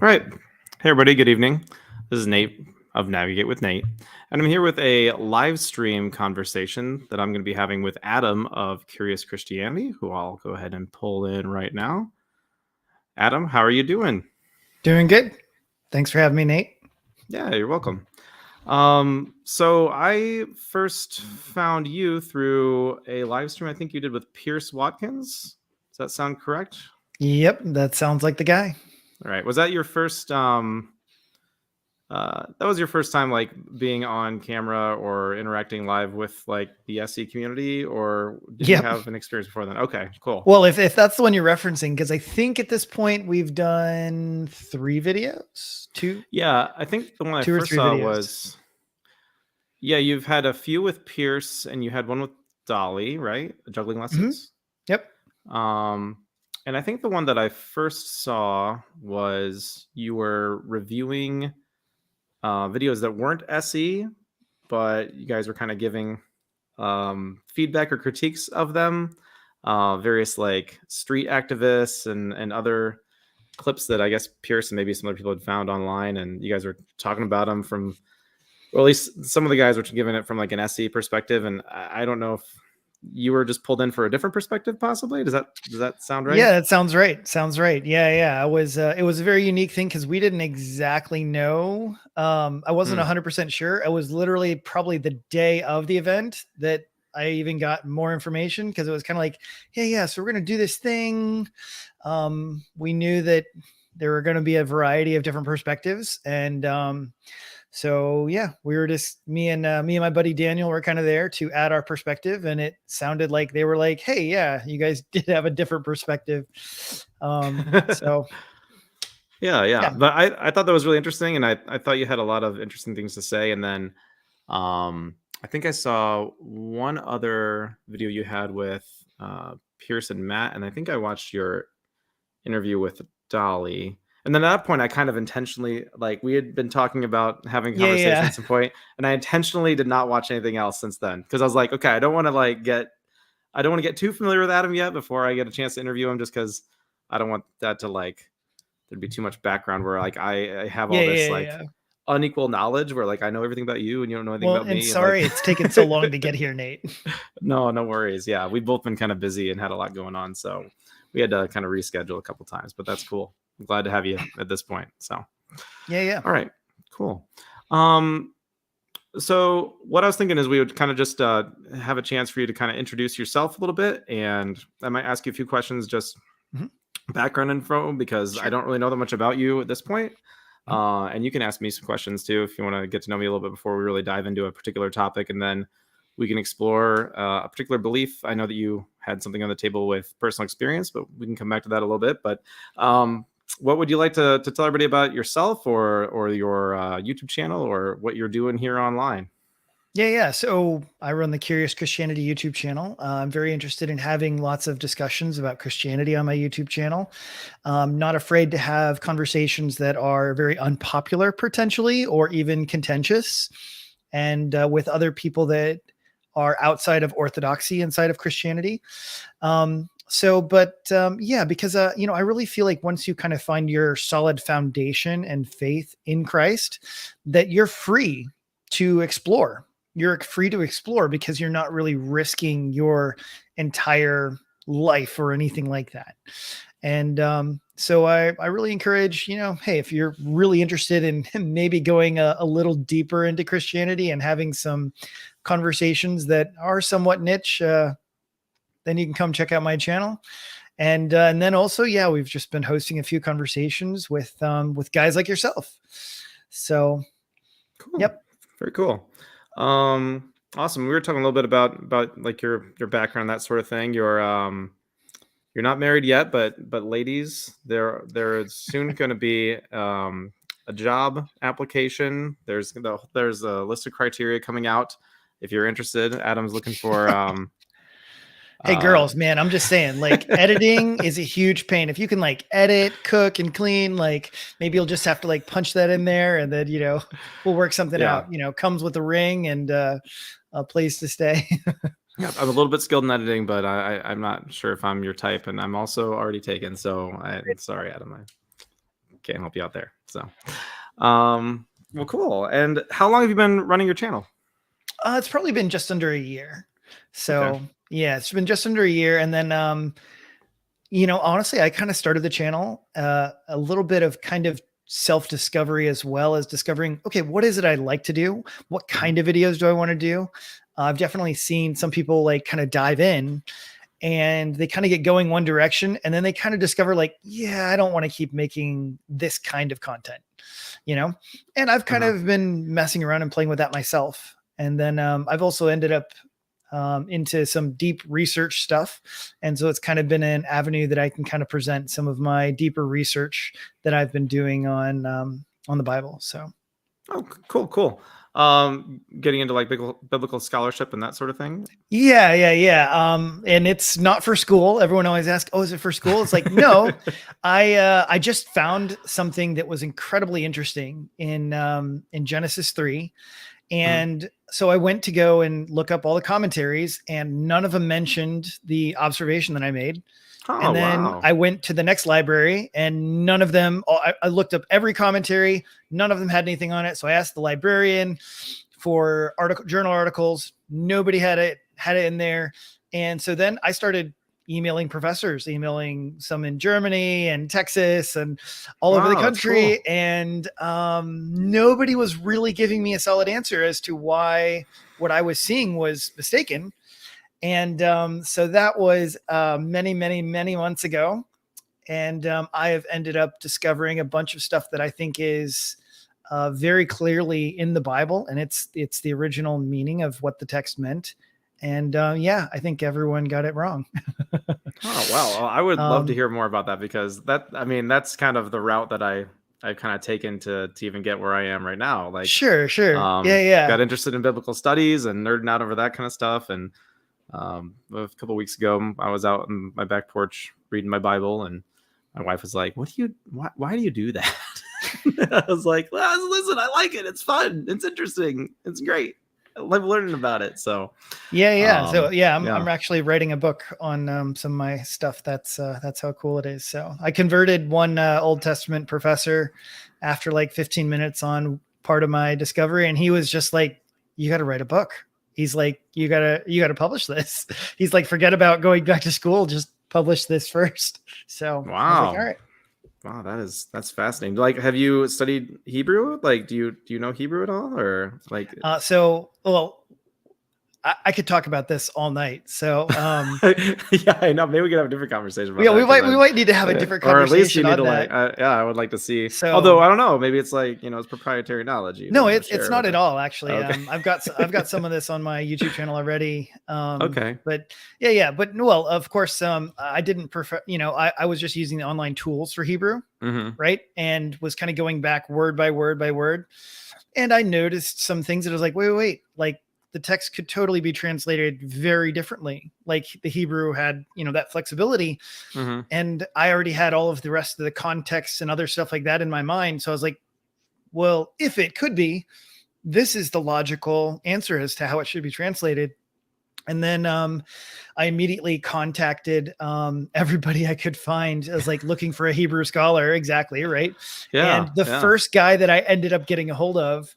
All right. Hey, everybody. Good evening. This is Nate of Navigate with Nate. And I'm here with a live stream conversation that I'm going to be having with Adam of Curious Christianity, who I'll go ahead and pull in right now. Adam, how are you doing? Doing good. Thanks for having me, Nate. Yeah, you're welcome. So I first found you through a live stream I think you did with Pierce Watkins. Does that sound correct? Yep, that sounds like the guy. All right. Was that your first that was your first time like being on camera or interacting live with like the SE community, or did you Yep. have an experience before then? Okay, cool. Well, if that's the one you're referencing, because I think at this point we've done 3 videos, 2. Yeah, I think the one I 2 or first 3 saw videos. was, yeah, you've had a few with Pierce and you had one with Dolly, right? Juggling lessons. Yep. And I think the one that I first saw was you were reviewing videos that weren't SE, but you guys were kind of giving feedback or critiques of them, various like street activists and other clips that I guess Pierce and maybe some other people had found online, and you guys were talking about them from, or at least some of the guys were giving it from like an SE perspective, and I don't know if you were just pulled in for a different perspective, possibly. Does that sound right? Yeah, that sounds right. Sounds right. Yeah. It was a very unique thing because we didn't exactly know. I wasn't 100% sure. It was literally probably the day of the event that I even got more information, because it was kind of like, yeah. So we're going to do this thing. We knew that there were going to be a variety of different perspectives, and so yeah, we were just me and my buddy Daniel were kind of there to add our perspective, and it sounded like they were like, "Hey, yeah, you guys did have a different perspective." So yeah. But I thought that was really interesting, and I thought you had a lot of interesting things to say. And then I think I saw one other video you had with Pierce and Matt, and I think I watched your interview with Dolly. And then at that point, I kind of intentionally, like, we had been talking about having a conversation yeah. at some point, and I intentionally did not watch anything else since then, because I was like, okay, I don't want to get too familiar with Adam yet before I get a chance to interview him, just because I don't want that to like there'd be too much background where like I have all this like unequal knowledge where like I know everything about you and you don't know anything about me. Sorry, like... it's taken so long to get here, Nate. No worries. Yeah, we've both been kind of busy and had a lot going on, so we had to kind of reschedule a couple times, but that's cool. I'm glad to have you at this point. So Yeah. All right, cool. So what I was thinking is we would kind of just have a chance for you to kind of introduce yourself a little bit, and I might ask you a few questions, just background info, because I don't really know that much about you at this point. And you can ask me some questions too if you want to get to know me a little bit before we really dive into a particular topic, and then we can explore a particular belief. I know that you had something on the table with personal experience, but we can come back to that a little bit. But what would you like to tell everybody about yourself, or your YouTube channel, or what you're doing here online? Yeah. So I run the Curious Christianity YouTube channel. I'm very interested in having lots of discussions about Christianity on my YouTube channel. I'm not afraid to have conversations that are very unpopular, potentially, or even contentious, and with other people that are outside of orthodoxy, inside of Christianity. Because I really feel like once you kind of find your solid foundation and faith in Christ, that you're free to explore. You're free to explore because you're not really risking your entire life or anything like that. And so I really encourage, hey, if you're really interested in maybe going a little deeper into Christianity and having some conversations that are somewhat niche, then you can come check out my channel. And then also, we've just been hosting a few conversations with guys like yourself. So, Cool. Yep. Very cool. Awesome. We were talking a little bit about like your background, that sort of thing. You're not married yet, but ladies, there is soon going to be a job application. There's a list of criteria coming out. If you're interested, Adam's looking for hey girls, man, I'm just saying, like, editing is a huge pain. If you can like edit, cook, and clean, like maybe you'll just have to like punch that in there, and then we'll work something out. Comes with a ring and a place to stay. Yeah, I'm a little bit skilled in editing, but I'm not sure if I'm your type, and I'm also already taken. So sorry, Adam. can't help you out there. So, well, cool. And how long have you been running your channel? It's probably been just under a year. So yeah, it's been just under a year. And then, honestly, I kind of started the channel, a little bit of kind of self-discovery, as well as discovering, okay, what is it I like to do? What kind of videos do I want to do? I've definitely seen some people like kind of dive in and they kind of get going one direction, and then they kind of discover like, yeah, I don't want to keep making this kind of content, and I've kind of been messing around and playing with that myself. And then I've also ended up into some deep research stuff. And so it's kind of been an avenue that I can kind of present some of my deeper research that I've been doing on the Bible. So. Oh, cool. Getting into like biblical scholarship and that sort of thing. Yeah. And it's not for school. Everyone always asks, "Oh, is it for school?" It's like, no. I just found something that was incredibly interesting in Genesis 3. And so I went to go and look up all the commentaries, and none of them mentioned the observation that I made. Oh, and then wow. I went to the next library, and none of them, I looked up every commentary. None of them had anything on it. So I asked the librarian for journal articles. Nobody had it in there. And so then I started emailing professors, emailing some in Germany and Texas and all over the country. Cool. And nobody was really giving me a solid answer as to why what I was seeing was mistaken. And so that was many, many, many months ago. And I have ended up discovering a bunch of stuff that I think is very clearly in the Bible. And it's the original meaning of what the text meant. And I think everyone got it wrong. Oh, wow. Well, I would love to hear more about that, because that's kind of the route that I've kind of taken to even get where I am right now. Like, sure. Got interested in biblical studies and nerding out over that kind of stuff. And a couple of weeks ago, I was out on my back porch reading my Bible, and my wife was like, why do you do that? I was like, well, listen, I like it. It's fun. It's interesting. It's great. I love learning about it. So I'm actually writing a book on some of my stuff. That's how cool it is. So I converted one Old Testament professor after like 15 minutes on part of my discovery, and he was just like, "You got to write a book." He's like, "You gotta publish this." He's like, "Forget about going back to school. Just publish this first." So wow. I was like, all right. Wow, that's fascinating. Like, have you studied Hebrew? Like, do you know Hebrew at all, or like? I could talk about this all night. So yeah, I know. Maybe we could have a different conversation about that. We might need to have a different conversation. Or at least you need to I would like to see. So, although I don't know, maybe it's like, it's proproprietary knowledge. No, it's not at all, actually. Okay. I've got some of this on my YouTube channel already. Okay. But well, of course, I didn't prefer. I was just using the online tools for Hebrew, right, and was kind of going back word by word by word, and I noticed some things that I was like, wait, like. The text could totally be translated very differently. Like the Hebrew had, that flexibility. And I already had all of the rest of the context and other stuff like that in my mind. So I was like, well, if it could be, this is the logical answer as to how it should be translated. And then I immediately contacted everybody I could find. I was like looking for a Hebrew scholar. Exactly. Right. Yeah. And the first guy that I ended up getting a hold of,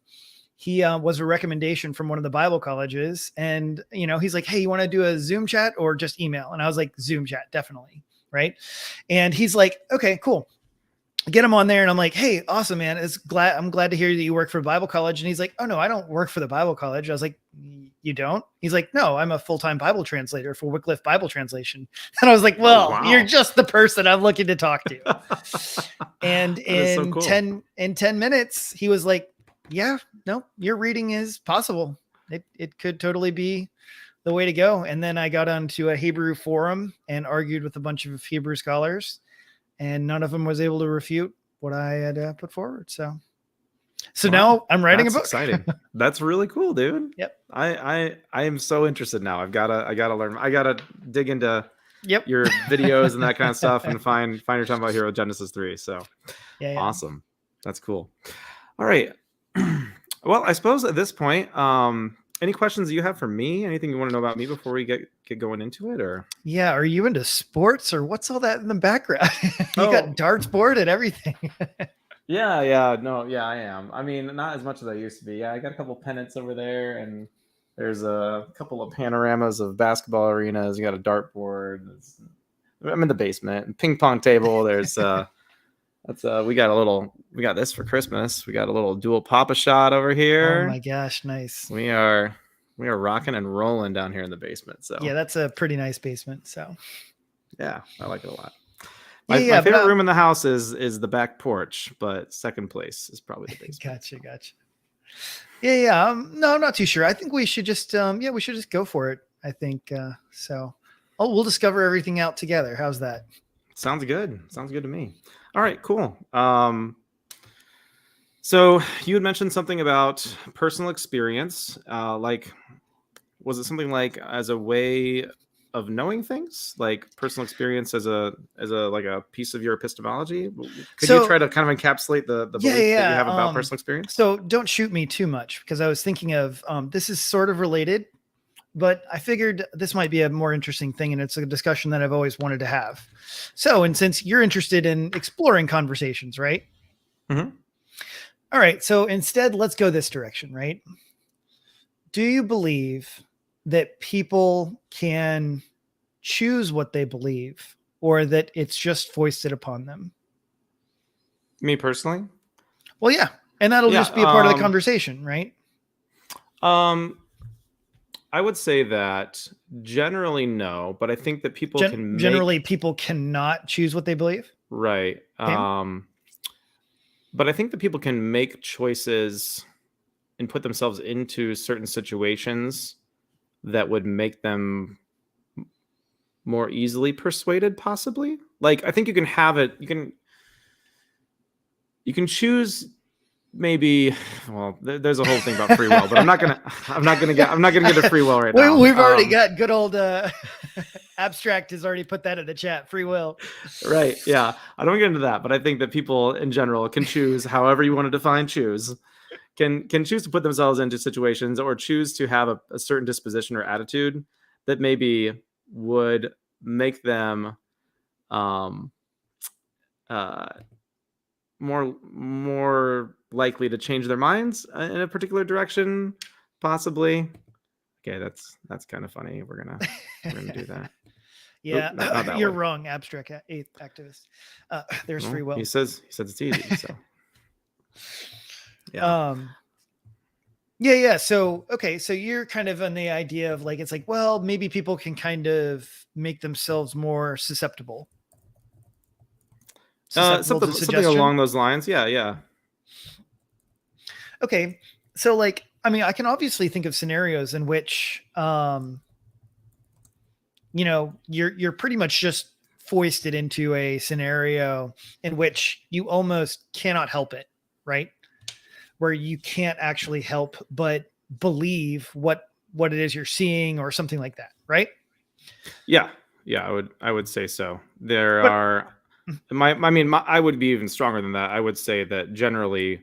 he was a recommendation from one of the Bible colleges. And, he's like, "Hey, you want to do a Zoom chat or just email?" And I was like, "Zoom chat, definitely." Right. And he's like, "Okay, cool." Get him on there. And I'm like, "Hey, awesome, man. I'm glad to hear that you work for Bible college." And he's like, "Oh no, I don't work for the Bible college." I was like, "You don't?" He's like, "No, I'm a full-time Bible translator for Wycliffe Bible Translation." And I was like, "Well, wow. You're just the person I'm looking to talk to." And in 10 minutes, he was like, "Yeah, no, your reading is possible. It could totally be the way to go." And then I got onto a Hebrew forum and argued with a bunch of Hebrew scholars, and none of them was able to refute what I had put forward. So wow, now I'm writing a book. Exciting. That's really cool, dude. Yep. I am so interested now. I gotta learn. I gotta dig into your videos and that kind of stuff and find your time about Hero Genesis 3. So yeah. Awesome. That's cool. All right. Well, I suppose at this point, any questions you have for me? Anything you want to know about me before we get going into it? Or are you into sports, or what's all that in the background? You got darts board and everything. Yeah, no, yeah, I am. I mean, not as much as I used to be. Yeah, I got a couple pennants over there, and there's a couple of panoramas of basketball arenas. You got a dartboard. I'm in the basement. Ping pong table. There's we got this for Christmas. We got a little dual Papa shot over Oh here. my gosh, nice. We are rocking and rolling down here in the basement. So Yeah, that's a pretty nice basement. So yeah, I like it a lot. yeah, My but, favorite room in the house is the back porch, but second place is probably the basement. Gotcha. Yeah. No, I'm not too sure. I think we should just we should just go for it. I think so. Oh, we'll discover everything out together. How's that? Sounds good. Sounds good to me. All right, cool. So you had mentioned something about personal experience. Like, was it something like as a way of knowing things, like personal experience as a like a piece of your epistemology? Could you try to kind of encapsulate the belief that you have about personal experience? So don't shoot me too much, because I was thinking of this is sort of related, but I figured this might be a more interesting thing, and it's a discussion that I've always wanted to have. So, and since you're interested in exploring conversations, right? Mm-hmm. All right. So instead, let's go this direction, right? Do you believe that people can choose what they believe, or that it's just foisted upon them? Me personally? Well, yeah. And that'll just be a part of the conversation, right? I would say that generally no, but I think that people people cannot choose what they believe. Right. Okay. But I think that people can make choices and put themselves into certain situations that would make them more easily persuaded, possibly. Like, I think you can have it. You can choose. Maybe, well, there's a whole thing about free will, but I'm not gonna get to free will right now. We've already got good old Abstract has already put that in the chat. Free will, right? Yeah, I don't get into that, but I think that people in general can choose, however you want to define choose, can choose to put themselves into situations, or choose to have a certain disposition or attitude that maybe would make them more likely to change their minds in a particular direction, possibly. Okay, that's kind of funny. We're gonna do that. Yeah. Oop, not you're wrong, Abstract eighth activist. There's free will. He says it's easy. So yeah. Yeah. So okay, so you're kind of on the idea of like, it's like, well, maybe people can kind of make themselves more susceptible. Something along those lines. Yeah. Okay. So like, I mean, I can obviously think of scenarios in which, you're pretty much just foisted into a scenario in which you almost cannot help it, right? Where you can't actually help but believe what it is you're seeing, or something like that, right? Yeah, I would say so. I would be even stronger than that. I would say that generally,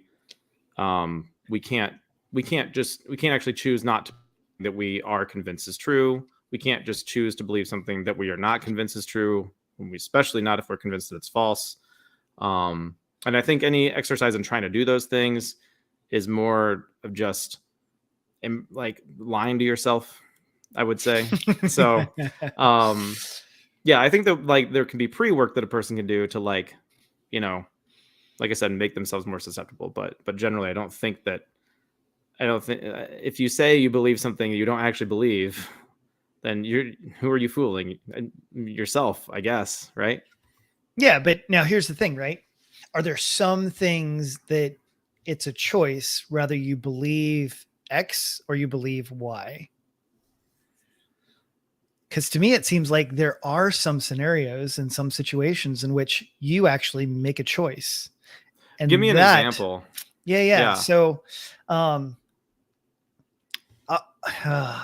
we can't actually choose not to, that we are convinced is true. We can't just choose to believe something that we are not convinced is true, especially not if we're convinced that it's false. And I think any exercise in trying to do those things is more of just like lying to yourself, I would say. So, yeah, I think that like there can be pre-work that a person can do to like I said, make themselves more susceptible. But generally, I don't think if you say you believe something you don't actually believe, then who are you fooling? Yourself, I guess, right? Yeah, but now here's the thing, right? Are there some things that it's a choice whether you believe X or you believe Y? Because to me, it seems like there are some scenarios and some situations in which you actually make a choice. And give me an example. Yeah. So, I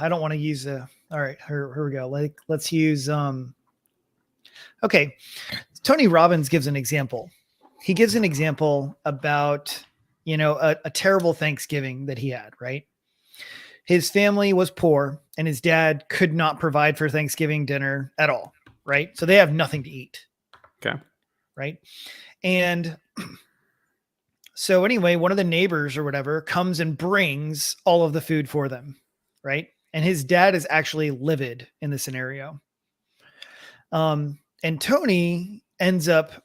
don't want to use all right, here we go. Let's use, okay. Tony Robbins gives an example. He gives an example about, a terrible Thanksgiving that he had, right? His family was poor and his dad could not provide for Thanksgiving dinner at all. Right. So they have nothing to eat. Okay. Right. And So anyway, one of the neighbors or whatever comes and brings all of the food for them, right? And his dad is actually livid in the scenario. And Tony ends up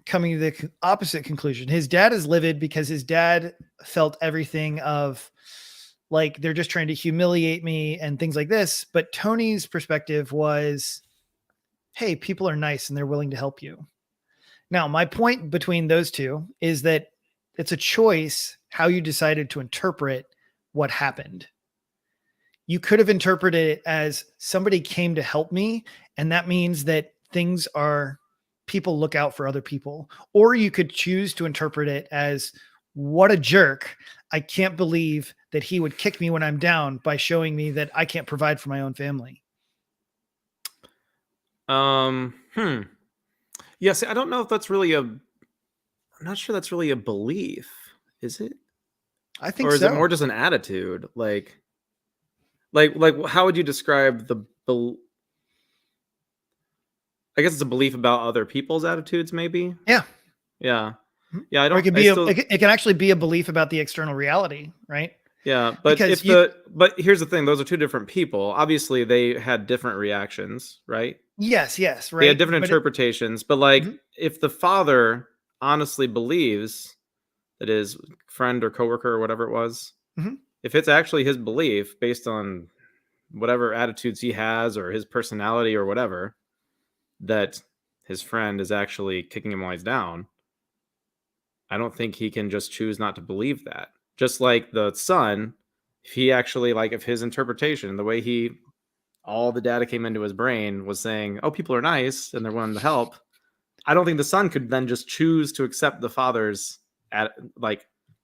coming to the opposite conclusion. His dad is livid because his dad felt everything of like, they're just trying to humiliate me and things like this. But Tony's perspective was, hey, people are nice and they're willing to help you. Now, my point between those two is that it's a choice how you decided to interpret what happened. You could have interpreted it as somebody came to help me, and that means that things are, people look out for other people. Or you could choose to interpret it as, what a jerk. I can't believe that he would kick me when I'm down by showing me that I can't provide for my own family. Yes, I don't know if that's really I'm not sure that's really a belief, is it? I think Or is so. it more just an attitude? Like how would you describe I guess it's a belief about other people's attitudes, maybe? Yeah. Yeah. Yeah, I Or don't it could be it can actually be a belief about the external reality, right? yeah, but Because but here's the thing, those are two different people. Obviously, they had different reactions, right? yes, right. They had different interpretations, but like Mhm. if the father honestly believes that his friend or coworker or whatever it was, Mhm. if it's actually his belief based on whatever attitudes he has or his personality or whatever, that his friend is actually kicking him while he's down, I don't think he can just choose not to believe that. Just like the son, if he actually, like, if his interpretation, the way all the data came into his brain was saying, oh, people are nice and they're willing to help, I don't think the son could then just choose to accept the father's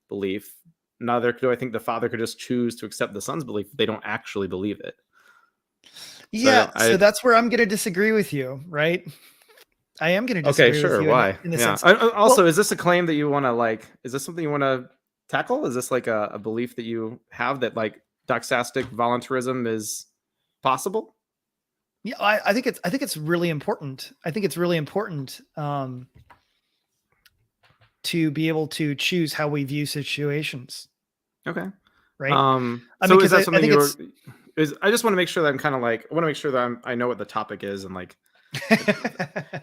belief. Neither do I think the father could just choose to accept the son's belief if they don't actually believe it. Yeah, so that's where I'm going to disagree with you, right? I am going to disagree Okay, sure. with you Why? in the Yeah. sense. Also, is this a claim that you want to is this something you want to tackle? Is this like a belief that you have that like doxastic voluntarism is possible? Yeah, I think it's really important. I think it's really important to be able to choose how we view situations. Okay. Right. So is that I something think it's, I just want to make sure that I'm kind of like, I want to make sure that I know what the topic is, and like,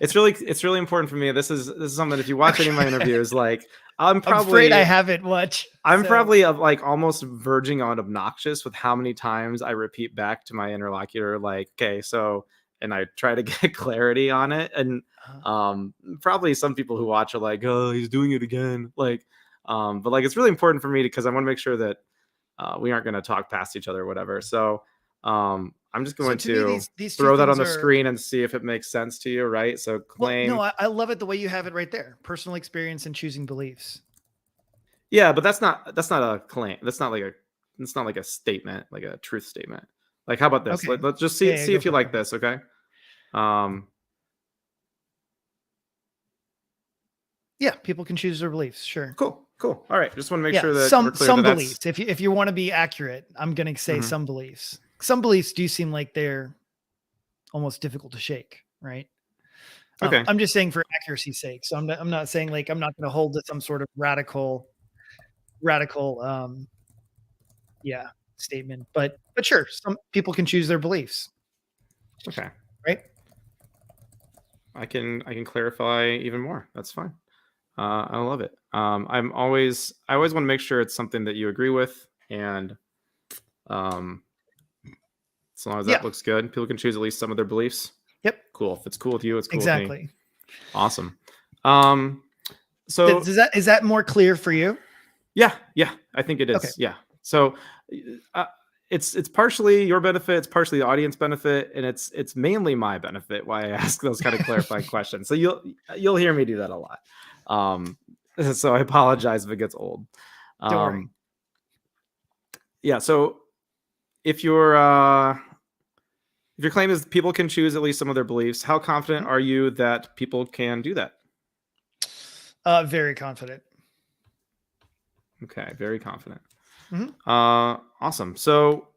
it's really important for me. This is something, if you watch any of my interviews, like I'm afraid I haven't much. I'm probably like almost verging on obnoxious with how many times I repeat back to my interlocutor, like, okay, so, and I try to get clarity on it. And probably some people who watch are like, oh, he's doing it again. Like, but like, it's really important for me because I want to make sure that we aren't going to talk past each other or whatever. So I'm just going to these throw that on the screen and see if it makes sense to you, right? So claim. Well, no, I love it the way you have it right there. Personal experience and choosing beliefs. Yeah, but that's not a claim. It's not like a statement, like a truth statement. Like, how about this? Okay. Let's just see if you like this, okay? Yeah, people can choose their beliefs. Sure. Cool. All right. Just want to make sure that some we're clear some that beliefs. If you want to be accurate, I'm going to say some beliefs. Some beliefs do seem like they're almost difficult to shake, right? Okay. I'm just saying for accuracy's sake. So I'm not saying like I'm not going to hold to some sort of radical statement, but sure, some people can choose their beliefs. Okay. Right? I can clarify even more. That's fine. I love it. I always want to make sure it's something that you agree with, and as long as that looks good, people can choose at least some of their beliefs. Yep. Cool. If it's cool with you, it's cool exactly. with me. Awesome. So is that more clear for you? Yeah, I think it is. Okay. Yeah. So it's partially your benefit, it's partially the audience benefit, and it's mainly my benefit why I ask those kind of clarifying questions. So you'll hear me do that a lot. So I apologize if it gets old. Don't worry. Yeah. So if your claim is people can choose at least some of their beliefs, how confident are you that people can do that? Very confident. Okay, very confident. Awesome. So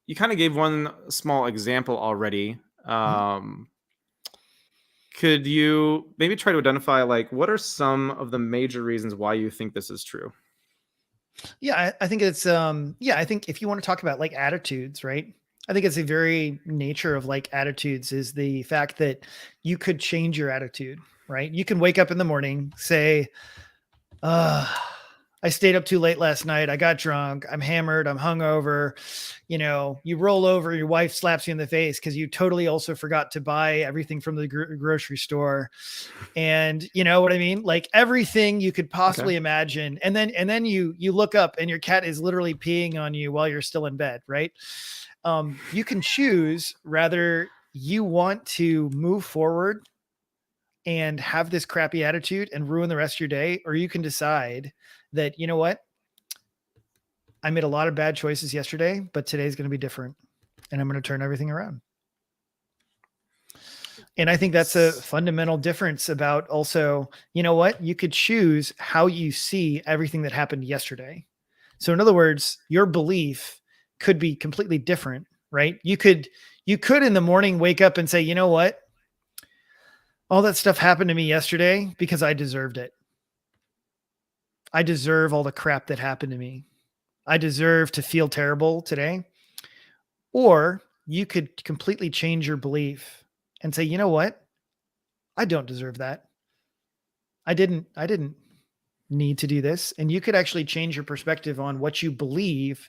you kind of gave one small example already. Can could you maybe try to identify like what are some of the major reasons why you think this is true? Yeah, I think it's I think if you want to talk about like attitudes, right? I think it's a very nature of like attitudes is the fact that you could change your attitude, right? You can wake up in the morning, say, I stayed up too late last night. I got drunk. I'm hammered. I'm hungover. You know, you roll over, your wife slaps you in the face because you totally also forgot to buy everything from the grocery store. And you know what I mean? Like everything you could possibly imagine. And then you look up and your cat is literally peeing on you while you're still in bed, right? You can choose whether you want to move forward and have this crappy attitude and ruin the rest of your day, or you can decide that, you know what? I made a lot of bad choices yesterday, but today's going to be different and I'm going to turn everything around. And I think that's a fundamental difference about also, you know what? You could choose how you see everything that happened yesterday. So in other words, your belief could be completely different, right? You could in the morning wake up and say, you know what? All that stuff happened to me yesterday because I deserved it. I deserve all the crap that happened to me. I deserve to feel terrible today. Or you could completely change your belief and say, you know what? I don't deserve that. I didn't need to do this. And you could actually change your perspective on what you believe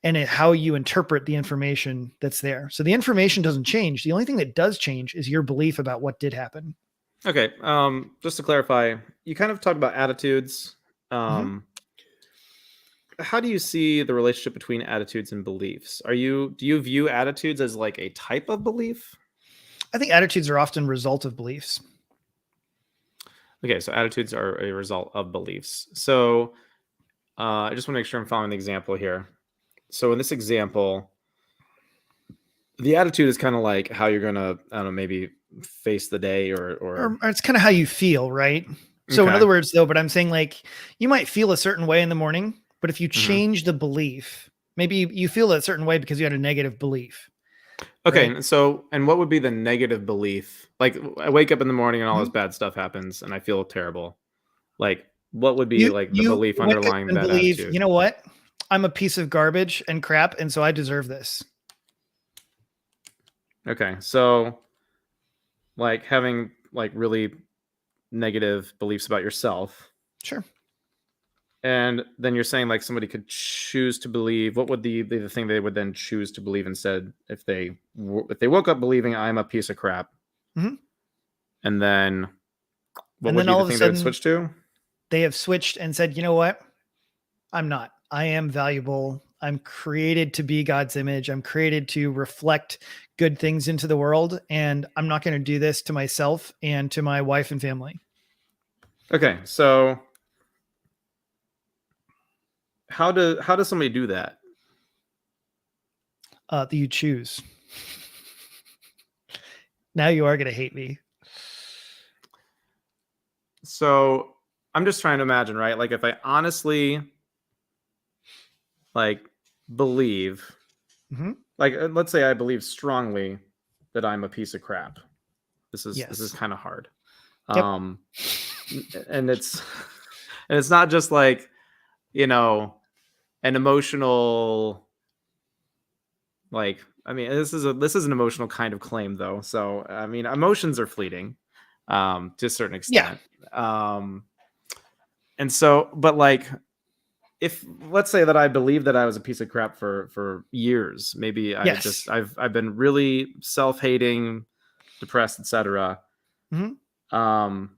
and how you interpret the information that's there. So the information doesn't change. The only thing that does change is your belief about what did happen. Okay. Just to clarify, you kind of talked about attitudes. Mhm. How do you see the relationship between attitudes and beliefs? Do you view attitudes as like a type of belief? I think attitudes are often result of beliefs. Okay, so attitudes are a result of beliefs. So I just want to make sure I'm following the example here. So in this example, the attitude is kind of like how you're gonna, I don't know, maybe face the day Or it's kind of how you feel, right? So in okay. other words, though, but I'm saying like you might feel a certain way in the morning, but if you Mhm. change the belief, maybe you feel a certain way because you had a negative belief, Okay, right? and so and what would be the negative belief? Like I wake up in the morning and all this Mhm. bad stuff happens and I feel terrible. Like what would be You like the you belief wake up underlying and that believe, attitude? you know what? I'm a piece of garbage and crap, and so I deserve this. Okay, so like having like really negative beliefs about yourself. Sure. And then you're saying like somebody could choose to believe. What would be the thing they would then choose to believe instead if they woke up believing I'm a piece of crap? Mhm. And then what And would then be all the of a thing they would sudden switch to? they have switched and said, you know what? I'm not. I am valuable. I'm created to be God's image. I'm created to reflect good things into the world. And I'm not going to do this to myself and to my wife and family. Okay, so how does somebody do that? That you choose. Now you are going to hate me. So I'm just trying to imagine, right? Like if I honestly like believe, Mm-hmm. like let's say I believe strongly that I'm a piece of crap. This is Yes. kind of hard. Yep. Um and it's and it's not just like, you know, an emotional like I mean this is an emotional kind of claim though. So I mean emotions are fleeting to a certain Yeah. extent. And so but like if let's say that I believe that I was a piece of crap for years, maybe Yes. I've been really self-hating, depressed, etc. Mm-hmm. Um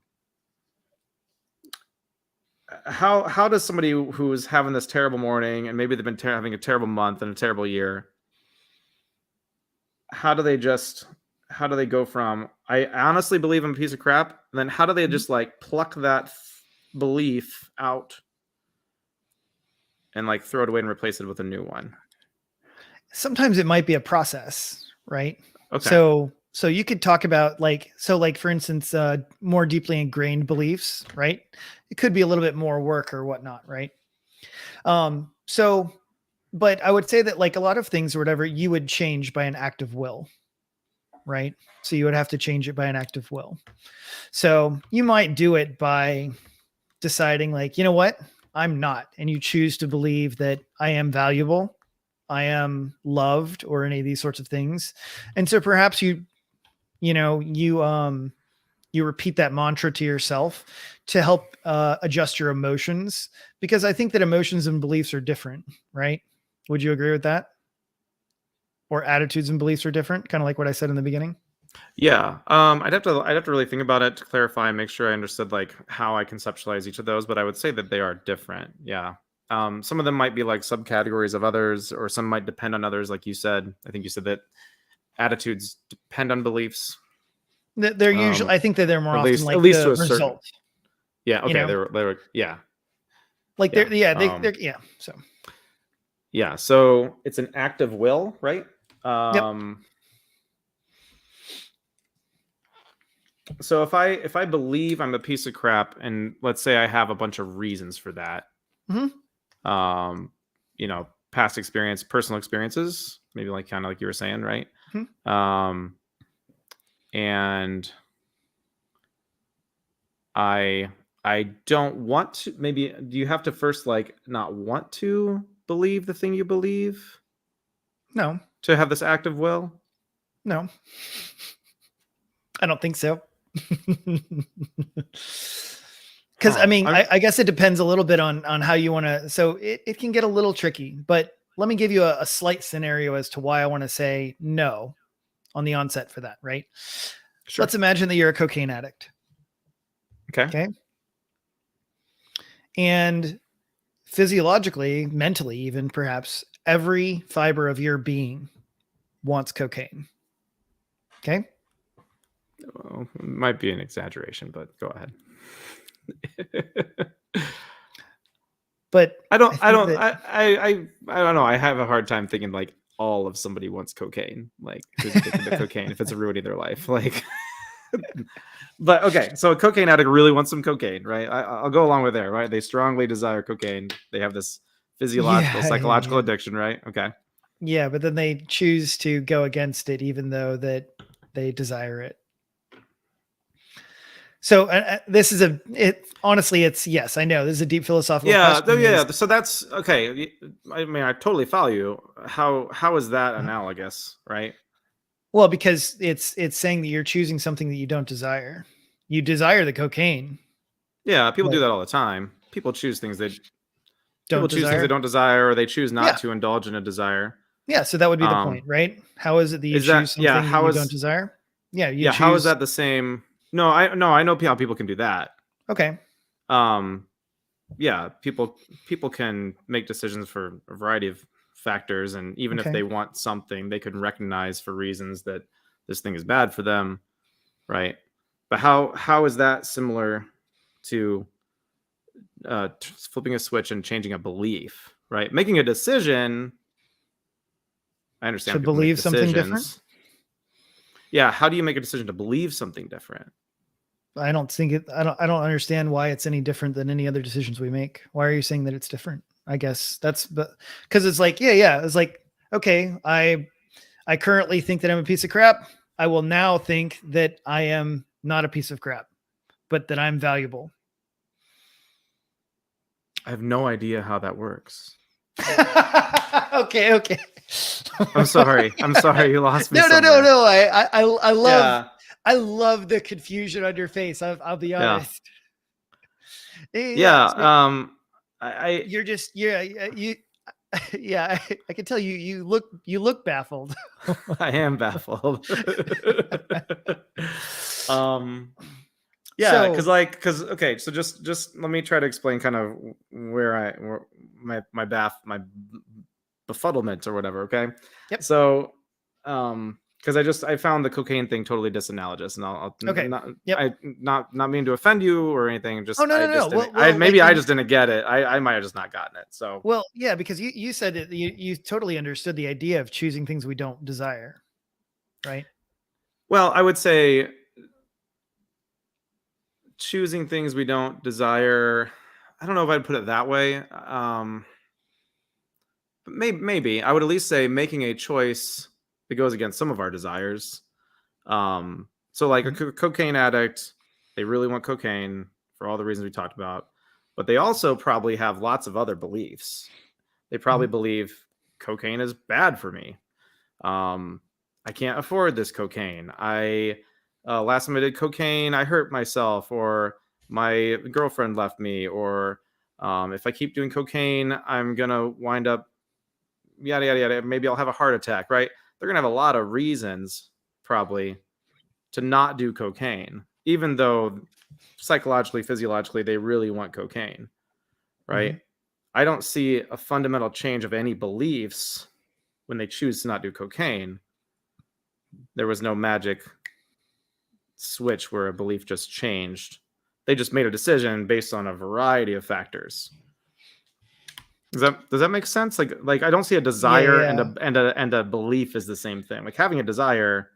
how does somebody who's having this terrible morning and maybe they've been having a terrible month and a terrible year, how do they just how do they go from I honestly believe I'm a piece of crap, and then how do they Mm-hmm. just like pluck that belief out and like throw it away and replace it with a new one? Sometimes it might be a process, right? Okay. So you could talk about like for instance, more deeply ingrained beliefs, right? It could be a little bit more work or whatnot, right? But I would say that like a lot of things or whatever you would change by an act of will. right? So you would have to change it by an act of will. So you might do it by deciding like, you know what, I'm not, and you choose to believe that I am valuable, I am loved, or any of these sorts of things. And so perhaps you repeat that mantra to yourself to help adjust your emotions, because I think that emotions and beliefs are different, right? Would you agree with that? Or attitudes and beliefs are different, kind of like what I said in the beginning? Yeah. I'd have to really think about it to clarify and make sure I understood like how I conceptualize each of those, but I would say that they are different. Yeah. Some of them might be like subcategories of others, or some might depend on others. Like you said, I think you said that attitudes depend on beliefs. They're usually, I think that they're more at often least like at least the to a certain. result. Yeah. Okay. You know? They were. Yeah. Like Yeah. they're yeah. So Yeah. So it's an act of will, right? Yep. So if I believe I'm a piece of crap, and let's say I have a bunch of reasons for that, you know, past experience, personal experiences, maybe like kind of like you were saying, right? And I don't want to. Maybe do you have to first like not want to believe the thing you believe? No. To have this act of will? No. I don't think so. Because I mean, I guess it depends a little bit on how you want to. So it can get a little tricky, but let me give you a slight scenario as to why I want to say no on the onset for that, right? Sure. Let's imagine that you're a cocaine addict. Okay. And physiologically, mentally, even perhaps every fiber of your being wants cocaine. Okay. Well, it might be an exaggeration, but go ahead. But I don't know. I have a hard time thinking like all of somebody wants cocaine, like who's addicted to cocaine if it's ruining their life. Like, but okay, so a cocaine addict really wants some cocaine, right? I'll go along with there, right? They strongly desire cocaine. They have this physiological, psychological addiction, right? Okay. Yeah, but then they choose to go against it, even though that they desire it. So this is honestly, it's, yes, I know this is a deep philosophical question. Yeah. So that's okay. I mean, I totally follow you. How is that analogous, right? Well, because it's saying that you're choosing something that you don't desire. You desire the cocaine. Yeah, people do that all the time. People choose things they don't desire, or they choose not to indulge in a desire. Yeah, so that would be the point, right? How is it that you choose something that you don't desire? Yeah, how is that the same? No, I know how people can do that. Okay. Yeah, people can make decisions for a variety of factors, and even if they want something, they can recognize for reasons that this thing is bad for them, right? But how is that similar to flipping a switch and changing a belief, right? Making a decision. I understand. To believe something different. Yeah, how do you make a decision to believe something different? I don't don't understand why it's any different than any other decisions we make. Why are you saying that it's different? I guess that's because it's like, it's like, okay, I currently think that I'm a piece of crap. I will now think that I am not a piece of crap, but that I'm valuable. I have no idea how that works. Okay. I'm sorry. You lost me. No. I love. Yeah. I love the confusion on your face. I'll be honest. Yeah. You're just you. Yeah, I can tell you look baffled. I am baffled. Yeah, because okay, so just let me try to explain kind of where my befuddlement or whatever. Okay. Yep. So because I found the cocaine thing totally disanalogous, and I'll not mean to offend you or anything. Just no. I just didn't get it. I might have just not gotten it. So yeah, because you said that you totally understood the idea of choosing things we don't desire, right? Well, I would say choosing things we don't desire. I don't know if I'd put it that way. But maybe I would at least say making a choice that goes against some of our desires. So like a cocaine addict, they really want cocaine for all the reasons we talked about, but they also probably have lots of other beliefs. They probably believe cocaine is bad for me. I can't afford this cocaine. Last time I did cocaine, I hurt myself, or my girlfriend left me, or if I keep doing cocaine, I'm gonna wind up yada yada yada. Maybe I'll have a heart attack, right? They're gonna have a lot of reasons probably to not do cocaine, even though psychologically, physiologically, they really want cocaine, right? I don't see a fundamental change of any beliefs when they choose to not do cocaine. There was no magic switch where a belief just changed. They just made a decision based on a variety of factors. Does that make sense? Like I don't see a desire and a belief is the same thing. Like having a desire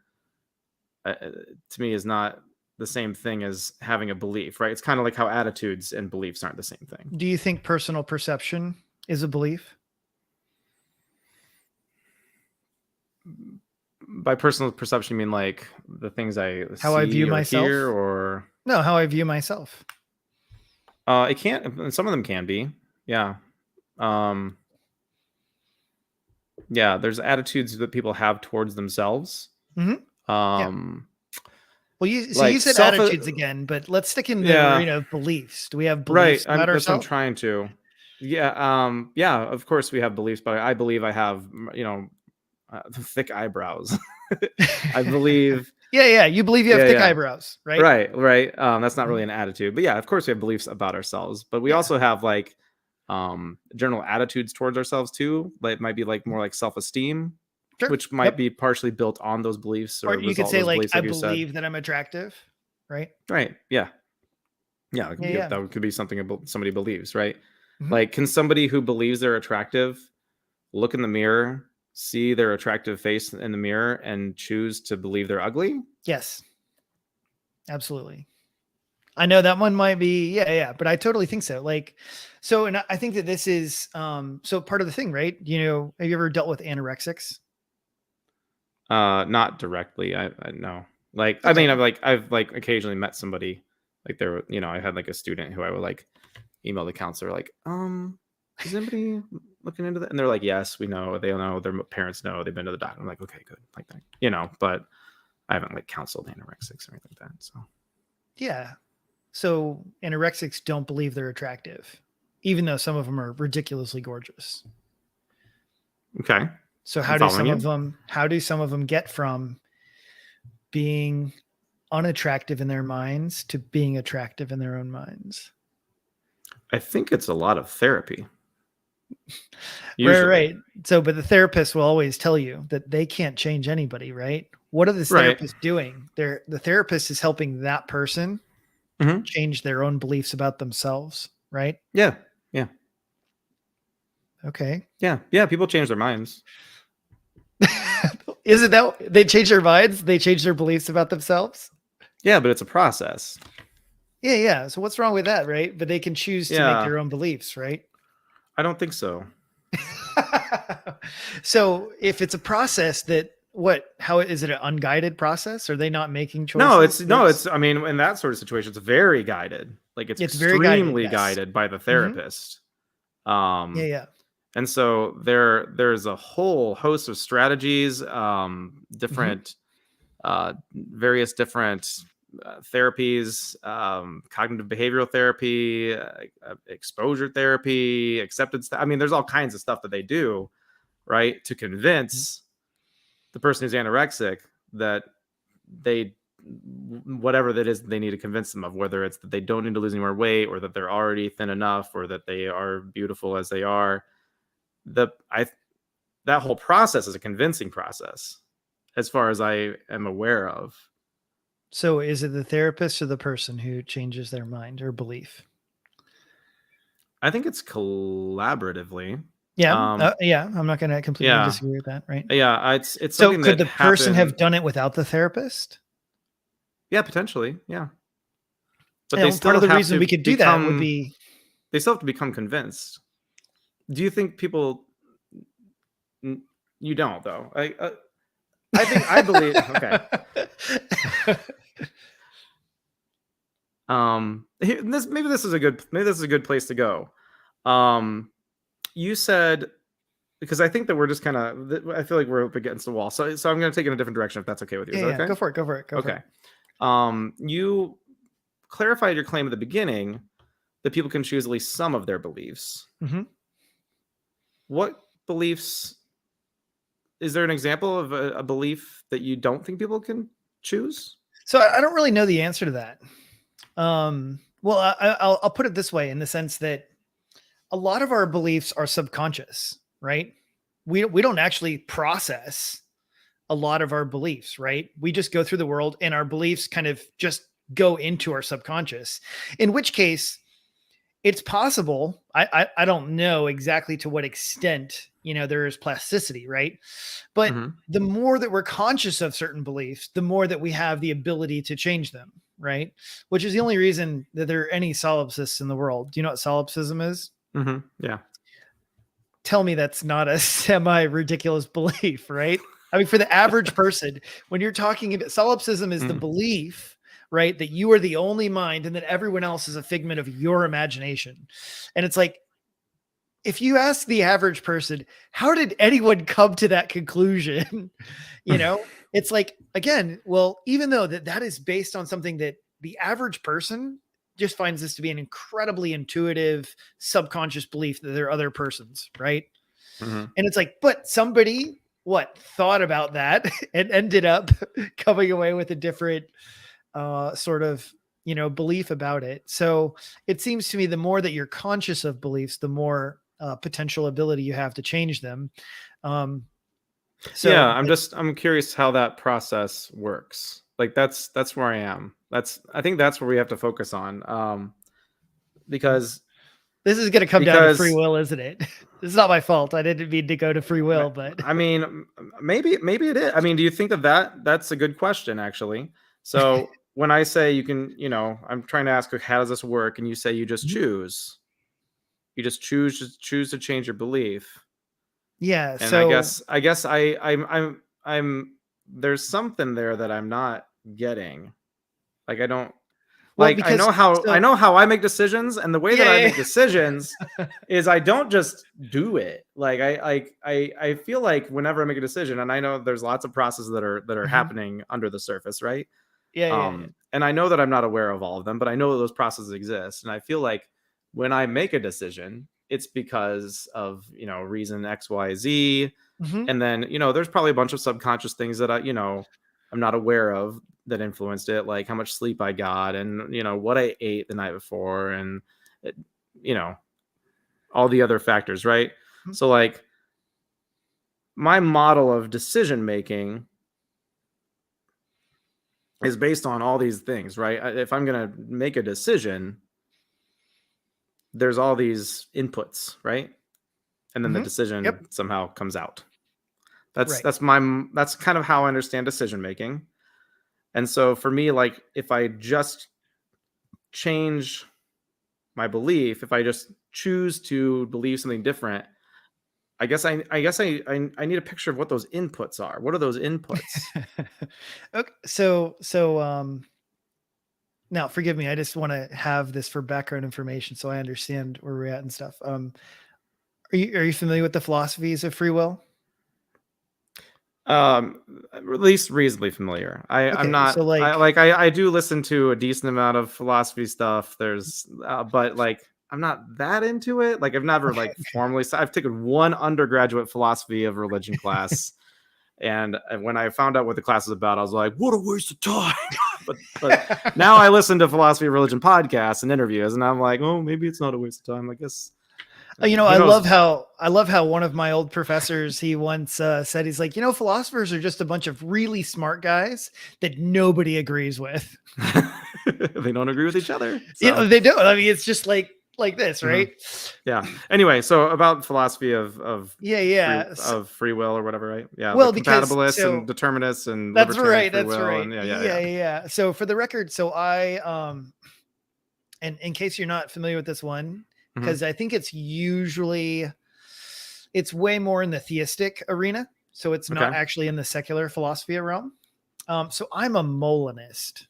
to me is not the same thing as having a belief, right? It's kind of like how attitudes and beliefs aren't the same thing. Do you think personal perception is a belief? By personal perception, you mean like the things how I view myself, hear, or no, how I view myself? It can't. Some of them can be, yeah. Yeah, there's attitudes that people have towards themselves. Well, you said attitudes again, but let's stick in the arena of beliefs. Do we have beliefs about ourselves? That's what I'm trying to. Yeah. Yeah. Of course, we have beliefs, but I believe I have, thick eyebrows. I believe. Yeah. You believe you have thick eyebrows, right? Right. That's not really an attitude, but yeah, of course we have beliefs about ourselves, but we also have like general attitudes towards ourselves too. Like it might be like more like self-esteem, which might be partially built on those beliefs, or you could say like I believe that I'm attractive, right? Right. Yeah. That could be something somebody believes, right? Like, can somebody who believes they're attractive look in the mirror, see their attractive face in the mirror, and choose to believe they're ugly? Yes, absolutely. I know that one might be, but I totally think so. And I think that this is, so part of the thing, right? Have you ever dealt with anorexics? Not directly. I know. Like, okay. I mean, I've occasionally met somebody like there, I had like a student who I would like email the counselor, like, is anybody looking into that? And they're like, yes, we know. They know, their parents know, they've been to the doctor. I'm like, okay, good. Like that, but I haven't like counseled anorexics or anything like that. So, yeah. So anorexics don't believe they're attractive, even though some of them are ridiculously gorgeous. Okay. So how do some of them get from being unattractive in their minds to being attractive in their own minds? I think it's a lot of therapy. Right. So, but the therapist will always tell you that they can't change anybody, right? What are the therapists doing? The therapist is helping that person change their own beliefs about themselves, right? Yeah. Okay. Yeah. People change their minds. Isn't that they change their minds? They change their beliefs about themselves? Yeah, but it's a process. Yeah. So what's wrong with that, right? But they can choose to make their own beliefs, right? I don't think so. So if it's a process how is it an unguided process? Are they not making choices? No, it's I mean, in that sort of situation, it's very guided. Like it's extremely guided by the therapist. And so there's a whole host of strategies, various different therapies, cognitive behavioral therapy, exposure therapy, acceptance. I mean, there's all kinds of stuff that they do, right, to convince the person who's anorexic that whatever that is they need to convince them of, whether it's that they don't need to lose any more weight, or that they're already thin enough, or that they are beautiful as they are. That whole process is a convincing process, as far as I am aware of. So is it the therapist or the person who changes their mind or belief? I think it's collaboratively. Yeah. I'm not going to completely disagree with that. Right. Yeah. It's so something could the person have done it without the therapist? Yeah, potentially. Yeah. But part of the reason we could do that would be they still have to become convinced. Do you think people? You don't, though. I believe. Okay. Maybe this is a good place to go. You said, because I think that we're just kind of, I feel like we're up against the wall. So I'm going to take it in a different direction if that's okay with you. Is that okay? Go for it. Go for it. You clarified your claim at the beginning that people can choose at least some of their beliefs. Mm-hmm. What beliefs? Is there an example of a belief that you don't think people can choose? So I don't really know the answer to that. Well, I'll put it this way, in the sense that a lot of our beliefs are subconscious, right? We don't actually process a lot of our beliefs, right? We just go through the world and our beliefs kind of just go into our subconscious, in which case it's possible. I don't know exactly to what extent, there is plasticity, right? But the more that we're conscious of certain beliefs, the more that we have the ability to change them, right? Which is the only reason that there are any solipsists in the world. Do you know what solipsism is? Yeah. Tell me that's not a semi-ridiculous belief, right? I mean, for the average person, when you're talking about solipsism, is the belief, right, that you are the only mind and that everyone else is a figment of your imagination. And it's like, if you ask the average person, how did anyone come to that conclusion? It's like, again, well, even though that is based on something that the average person just finds this to be an incredibly intuitive, subconscious belief that there are other persons, right? And it's like, but somebody thought about that and ended up coming away with a different sort of, belief about it. So it seems to me the more that you're conscious of beliefs, the more potential ability you have to change them. I'm curious how that process works. Like that's where I am. I think that's where we have to focus on. Because this is going to come down to free will, isn't it? It's not my fault. I didn't mean to go to free will, but I mean, maybe it is. I mean, do you think that's a good question, actually? So when I say you can, I'm trying to ask, how does this work? And you say you just choose. You just choose to change your belief. Yeah. And so I guess I'm there's something there that I'm not getting. Like I don't. Like I know how I make decisions, and the way that I make decisions is I don't just do it. Like I feel like whenever I make a decision, and I know there's lots of processes that are happening under the surface, right? And I know that I'm not aware of all of them, but I know that those processes exist, and I feel like when I make a decision, it's because of reason X, Y, Z, and then there's probably a bunch of subconscious things that I'm not aware of that influenced it, like how much sleep I got and, what I ate the night before and, all the other factors, right? So like my model of decision making is based on all these things, right? If I'm going to make a decision, there's all these inputs, right? And then the decision somehow comes out. That's kind of how I understand decision making. And so for me, like if I just change my belief, if I just choose to believe something different, I guess I need a picture of what those inputs are. What are those inputs? Okay. So now forgive me. I just want to have this for background information so I understand where we're at and stuff. Are you familiar with the philosophies of free will? At least reasonably familiar. I'm not. So I do listen to a decent amount of philosophy stuff. There's, but like I'm not that into it. Like I've never formally. I've taken one undergraduate philosophy of religion class, and when I found out what the class is about, I was like, what a waste of time. but now I listen to philosophy of religion podcasts and interviews, and I'm like, oh, maybe it's not a waste of time. I guess. I love how one of my old professors, he once said, he's like, philosophers are just a bunch of really smart guys that nobody agrees with. They don't agree with each other. So. They don't. I mean, it's just like this, right? Yeah. Anyway, so about philosophy of free will or whatever, right? Yeah. Well, compatibilists and determinists and that's right. That's right. And yeah. So for the record, I and in case you're not familiar with this one, because I think it's way more in the theistic arena. So it's not actually in the secular philosophy realm. So I'm a Molinist.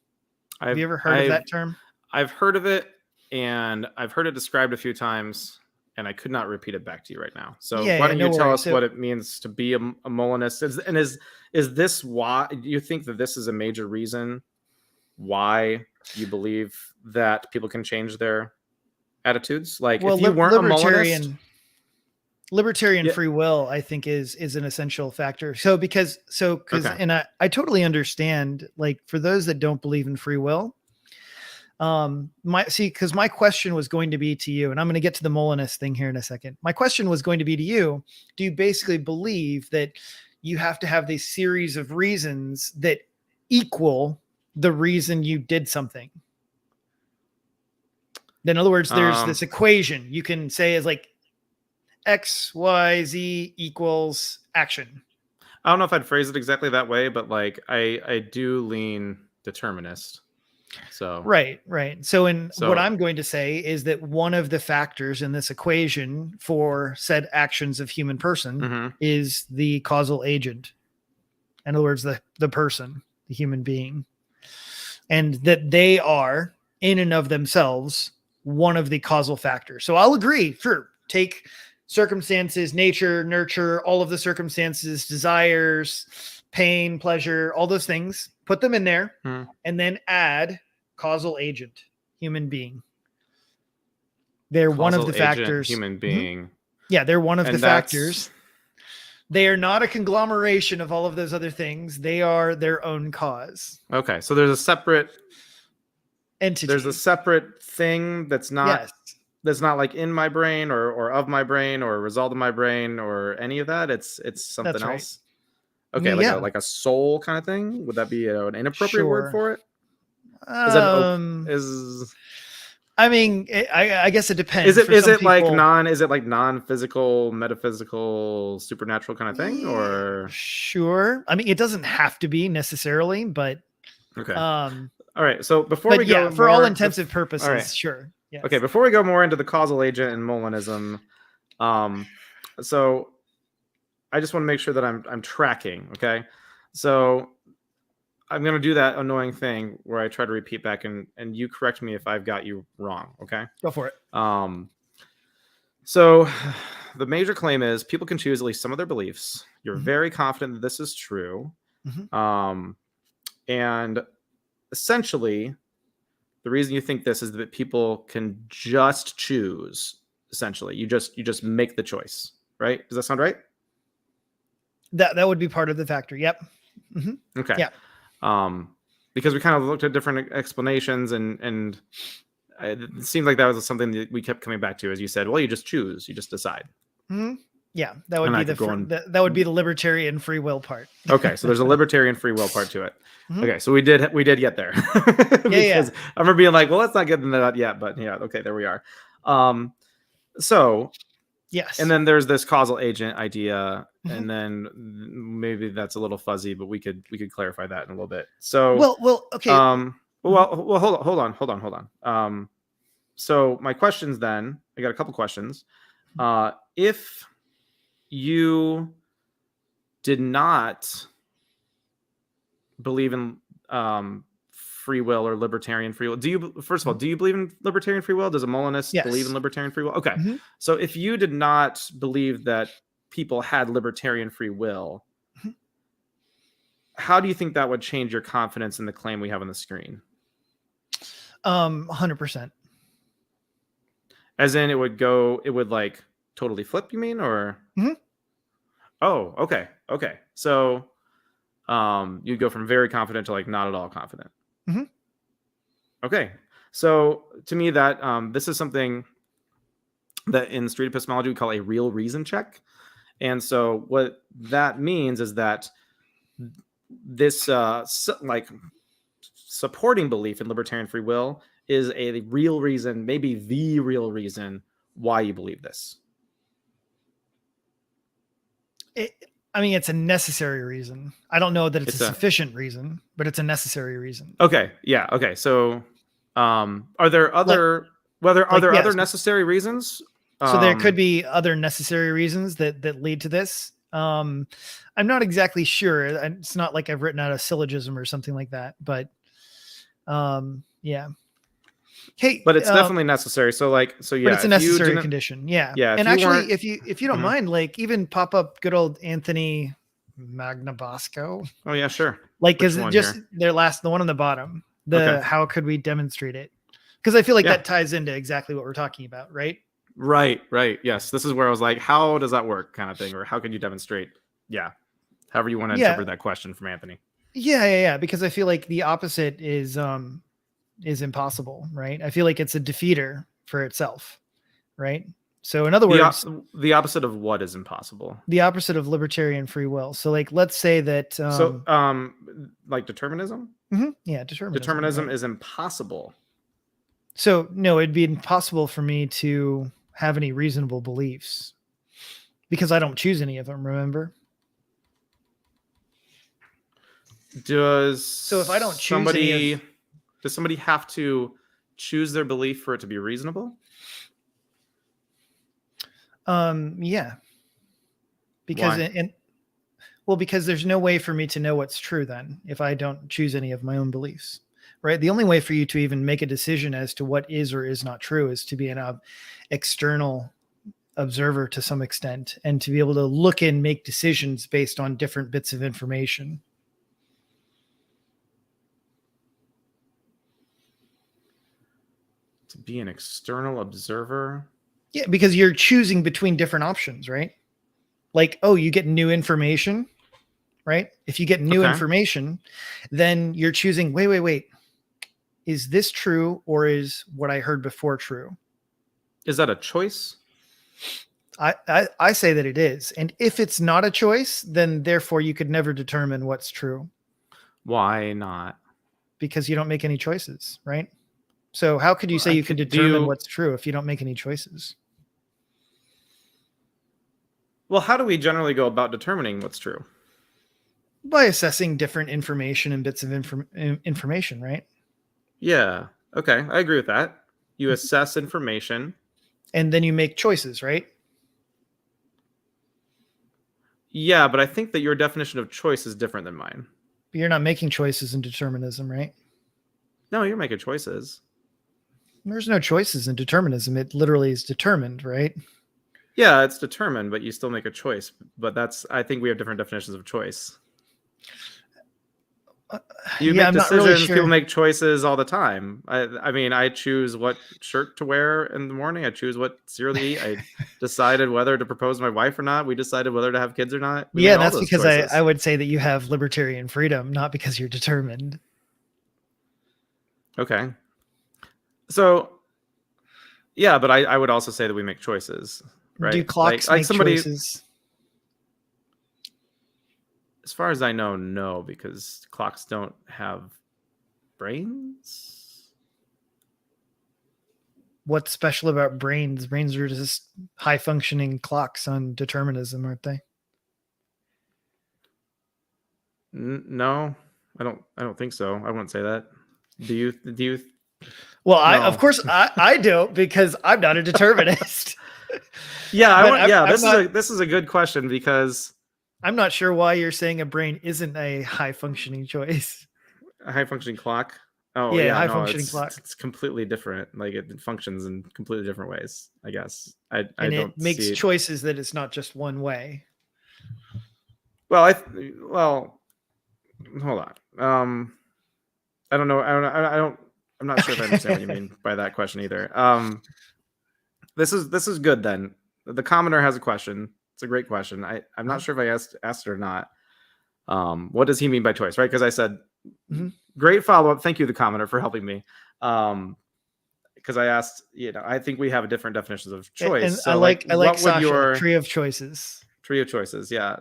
Have you ever heard of that term? I've heard of it, and I've heard it described a few times, and I could not repeat it back to you right now. So why don't you tell us what it means to be a Molinist? Is this why do you think that this is a major reason why you believe that people can change their attitudes? Like, if you weren't a Molinist, libertarian free will, I think is an essential factor. And I totally understand, like, for those that don't believe in free will, because my question was going to be to you, and I'm going to get to the Molinist thing here in a second. My question was going to be to you: do you basically believe that you have to have this series of reasons that equal the reason you did something? In other words, there's this equation you can say is like X, Y, Z equals action. I don't know if I'd phrase it exactly that way, but like I do lean determinist. So right. So what I'm going to say is that one of the factors in this equation for said actions of human person is the causal agent. In other words, the person, the human being, and that they are in and of themselves one of the causal factors. So I'll agree. Sure, take circumstances, nature, nurture, all of the circumstances, desires, pain, pleasure, all those things, put them in there, and then add causal agent, human being. They're one of the factors. Human being. Yeah, they're one of the factors. They are not a conglomeration of all of those other things. They are their own cause. Okay, so there's a separate entity. There's a separate thing that's not that's not like in my brain or of my brain or a result of my brain or any of that. It's something else. Okay, like a soul kind of thing. Would that be an inappropriate word for it? I mean, I guess it depends. Is it like non-physical, metaphysical, supernatural kind of thing, or? Sure. I mean, it doesn't have to be necessarily, but okay. All right. So before we go, for all intensive purposes, sure. Yes. Okay. Before we go more into the causal agent and Molinism, so I just want to make sure that I'm tracking. Okay. So I'm going to do that annoying thing where I try to repeat back and you correct me if I've got you wrong. Okay. Go for it. So the major claim is people can choose at least some of their beliefs. You're very confident that this is true. And essentially the reason you think this is that people can just choose. Essentially, you just make the choice, right? Does that sound right? That would be part of the factor. Yep. Okay. Yeah. Because we kind of looked at different explanations and it seemed like that was something that we kept coming back to, as you said, well, you just choose, you just decide. Yeah, that would be that would be the libertarian free will part. Okay, so there's a libertarian free will part to it. Okay, so we did get there. Because I remember being like, well, let's not get into that yet, but yeah, okay, there we are. So yes, and then there's this causal agent idea, and then maybe that's a little fuzzy, but we could clarify that in a little bit. So well, okay. Well, hold on. So my questions then, I got a couple questions. If you did not believe in free will or libertarian free will, do you believe in libertarian free will? Does a Molinist believe in libertarian free will? Okay. So if you did not believe that people had libertarian free will, how do you think that would change your confidence in the claim we have on the screen? 100%. As in it would like totally flip, you mean? Or oh, okay. So you'd go from very confident to like not at all confident. Okay. So to me that this is something that in street epistemology we call a real reason check. And so what that means is that this like supporting belief in libertarian free will is a real reason, maybe the real reason why you believe this. I mean, it's a necessary reason. I don't know that it's a sufficient reason, but it's a necessary reason. Okay. Yeah. Okay. So are there other other necessary reasons? So there could be other necessary reasons that lead to this. I'm not exactly sure. It's not like I've written out a syllogism or something like that, but yeah. Hey, But it's definitely necessary. So but yeah, it's a if you necessary didn't, condition. Yeah. yeah, if And you actually, weren't, if you don't Mhm. mind, like even pop up good old Anthony Magnabosco, Oh yeah, sure. like, Which cause one just here? the one on the bottom, Okay. how could we demonstrate it? Cause I feel like Yeah. that ties into exactly what we're talking about, right? Right. Yes. This is where I was like, how does that work, kind of thing, or how can you demonstrate? Yeah. However you want to Yeah. interpret that question from Anthony. Yeah. Because I feel like the opposite is impossible, right? I feel like it's a defeater for itself, right? So in other words, The opposite of what is impossible? the opposite of libertarian free will. So like, let's say that, like determinism? yeah, determinism. Determinism right? is impossible. So no, it'd be impossible for me to have any reasonable beliefs because I don't choose any of them. Remember? So if I don't choose does somebody have to choose their belief for it to be reasonable? Yeah. Because Why? because there's no way for me to know what's true then if I don't choose any of my own beliefs. Right? The only way for you to even make a decision as to what is or is not true is to be an external observer to some extent and to be able to look and make decisions based on different bits of information. To be an external observer? Yeah, because you're choosing between different options, right? Like, oh, you get new information, right? If you get new information, then you're choosing, wait. Is this true or is what I heard before true? Is that a choice? I say that it is. And if it's not a choice, then therefore you could never determine what's true. Why not? Because you don't make any choices, right? So how could you say you could determine what's true if you don't make any choices? Well, how do we generally go about determining what's true? By assessing different information and bits of information, right? Yeah. Okay. I agree with that. You assess information. And then you make choices, right? Yeah, but I think that your definition of choice is different than mine. But you're not making choices in determinism, right? No, you're making choices. There's no choices in determinism. It literally is determined, right? Yeah, it's determined, but you still make a choice. But I think we have different definitions of choice. You make decisions. Really sure. People make choices all the time. I mean, I choose what shirt to wear in the morning. I choose what cereal to eat. I decided whether to propose to my wife or not. We decided whether to have kids or not. Yeah, that's because I would say that you have libertarian freedom, not because you're determined. Okay. So, yeah, but I would also say that we make choices, right? Do clocks make choices? As far as I know, no, because clocks don't have brains. What's special about brains? Brains are just high-functioning clocks on determinism, aren't they? No, I don't think so. I wouldn't say that. Do you? Well, no. Of course I don't, because I'm not a determinist. Yeah, this is a good question, because I'm not sure why you're saying a brain isn't a high-functioning choice. A high-functioning clock? Oh, yeah, high-functioning clock. It's completely different. Like, it functions in completely different ways, I guess. And it makes choices that it's not just one way. Well, hold on. I don't know. I'm not sure if I understand what you mean by that question either. This is good then. The commenter has a question. It's a great question. I'm not sure if I asked it or not. What does he mean by choice, right? Because I said, great follow-up. Thank you, the commenter, for helping me. Because I asked, I think we have different definitions of choice. And so I like Sasha, your tree of choices. Tree of choices, yeah.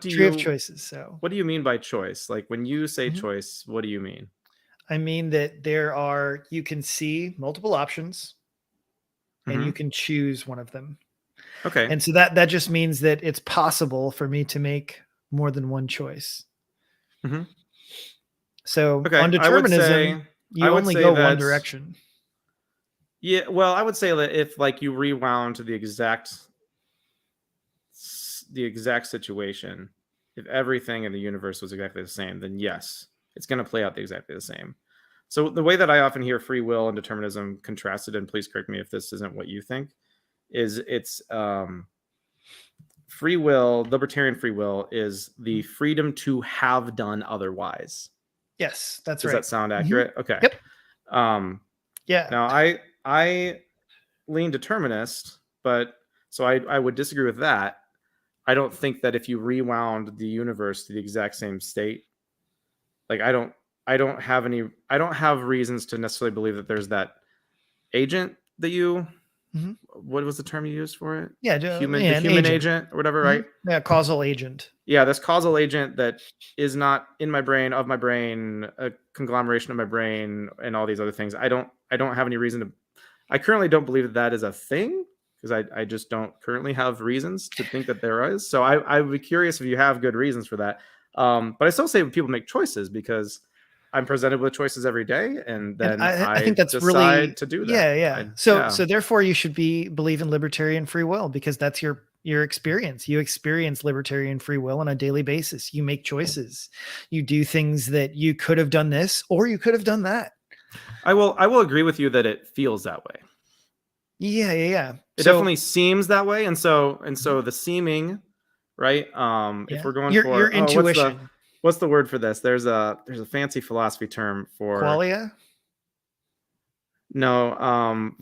Tree of choices. So what do you mean by choice? Like, when you say choice, what do you mean? I mean that you can see multiple options and you can choose one of them. Okay. And so that just means that it's possible for me to make more than one choice. So on determinism, you only go one direction. Yeah. Well, I would say that if, like, you rewound to the exact the exact situation, if everything in the universe was exactly the same, then yes, it's going to play out exactly the same. So the way that I often hear free will and determinism contrasted, and please correct me if this isn't what you think, is it's free will, libertarian free will is the freedom to have done otherwise. Yes, that's Does right. that sound accurate? Okay. Yep. Yeah. Now I lean determinist, but so I would disagree with that. I don't think that if you rewound the universe to the exact same state, like I don't have reasons to necessarily believe that there's that agent that you what was the term you used for it? Yeah, the human agent or whatever, right? Yeah, causal agent. Yeah, this causal agent that is not in my brain, of my brain, a conglomeration of my brain, and all these other things. I don't have any reason to. I currently don't believe that is a thing because I just don't currently have reasons to think that there is. So I would be curious if you have good reasons for that. But I still say people make choices because I'm presented with choices every day, and then I think that's decide really to do that. Yeah. So therefore, you should believe in libertarian free will because that's your experience. You experience libertarian free will on a daily basis. You make choices. You do things that you could have done this or you could have done that. I will agree with you that it feels that way. Yeah. It definitely seems that way, and so the seeming, right? If we're going for your intuition. What's the word for this? There's a fancy philosophy term for qualia. No,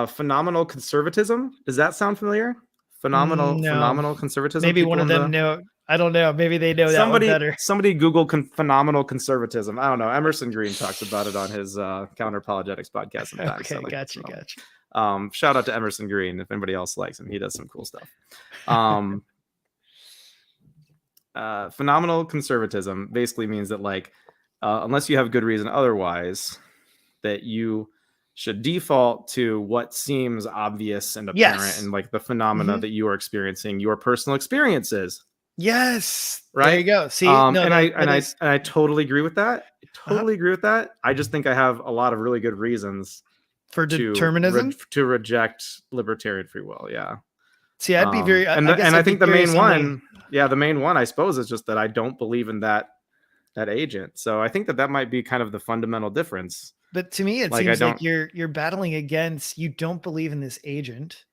phenomenal conservatism. Does that sound familiar? Phenomenal conservatism. Maybe one of them know. I don't know. Maybe they know that one better. Somebody Google phenomenal conservatism. I don't know. Emerson Green talks about it on his Counter Apologetics podcast sometimes. Okay, gotcha. Shout out to Emerson Green if anybody else likes him. He does some cool stuff. Phenomenal conservatism basically means that unless you have good reason otherwise, that you should default to what seems obvious and apparent and the phenomena that you are experiencing, your personal experiences. Yes. Right. There you go. See, I totally agree with that. Agree with that. I just think I have a lot of really good reasons for determinism to reject libertarian free will. Yeah. See, I'd be very, I think the main one, the main one, I suppose, is just that I don't believe in that agent. So I think that might be kind of the fundamental difference. But to me, it seems like you're battling against, you don't believe in this agent,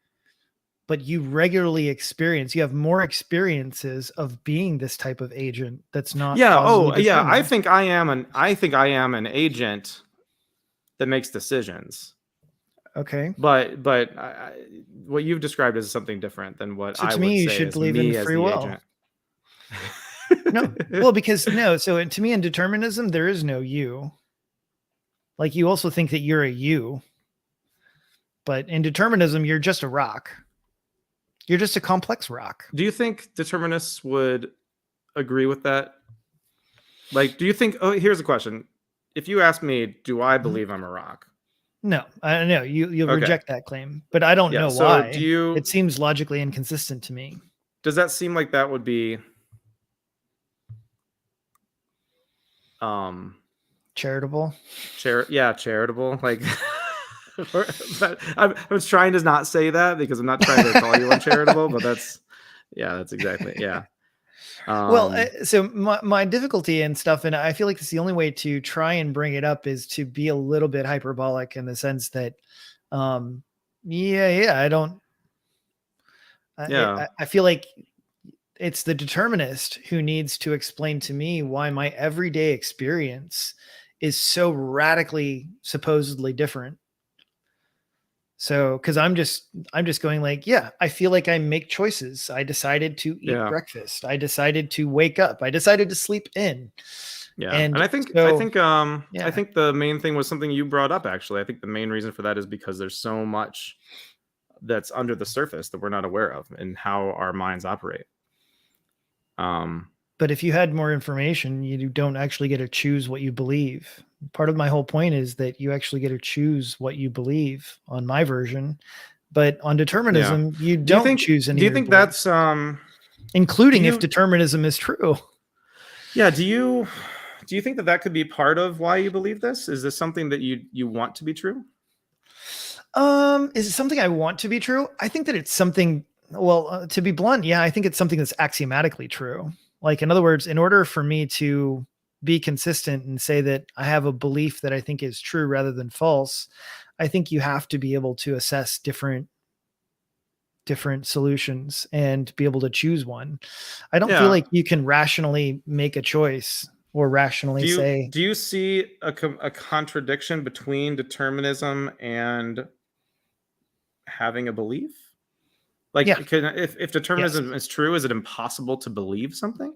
but you regularly you have more experiences of being this type of agent that's not. Yeah. Oh, yeah. I think I am an agent that makes decisions. Okay. But what you've described is something different than what I would say. To me, you should believe in free will. No, well, because so to me in determinism, there is no you. Like you also think that you're a you, but in determinism, you're just a rock. You're just a complex rock. Do you think determinists would agree with that? Do you think, here's a question. If you ask me, do I believe I'm a rock? No, I know you'll reject that claim, but I don't know why. It seems logically inconsistent to me. Does that seem like that would be charitable? Charitable. I was trying to not say that because I'm not trying to call you uncharitable, but that's exactly. Yeah. So my difficulty and stuff, and I feel like it's the only way to try and bring it up is to be a little bit hyperbolic in the sense that, I feel like it's the determinist who needs to explain to me why my everyday experience is so radically supposedly different. So, because I'm just going I feel like I make choices. I decided to eat breakfast. I decided to wake up. I decided to sleep in. Yeah, and I think the main thing was something you brought up. Actually, I think the main reason for that is because there's so much that's under the surface that we're not aware of and how our minds operate. But if you had more information, you don't actually get to choose what you believe. Part of my whole point is that you actually get to choose what you believe on my version, but on determinism, you don't choose any. Do you think that's including if determinism is true? Yeah. Do you think that could be part of why you believe this? Is this something that you want to be true? Is it something I want to be true? I think that it's something Well, to be blunt, yeah, I think it's something that's axiomatically true. Like, in other words, in order for me to be consistent and say that I have a belief that I think is true rather than false, I think you have to be able to assess different solutions and be able to choose one. I don't feel Yeah. like you can rationally make a choice or rationally say, Do you see a contradiction between determinism and having a belief? Like, yeah, if yes. determinism is true, is it impossible to believe something?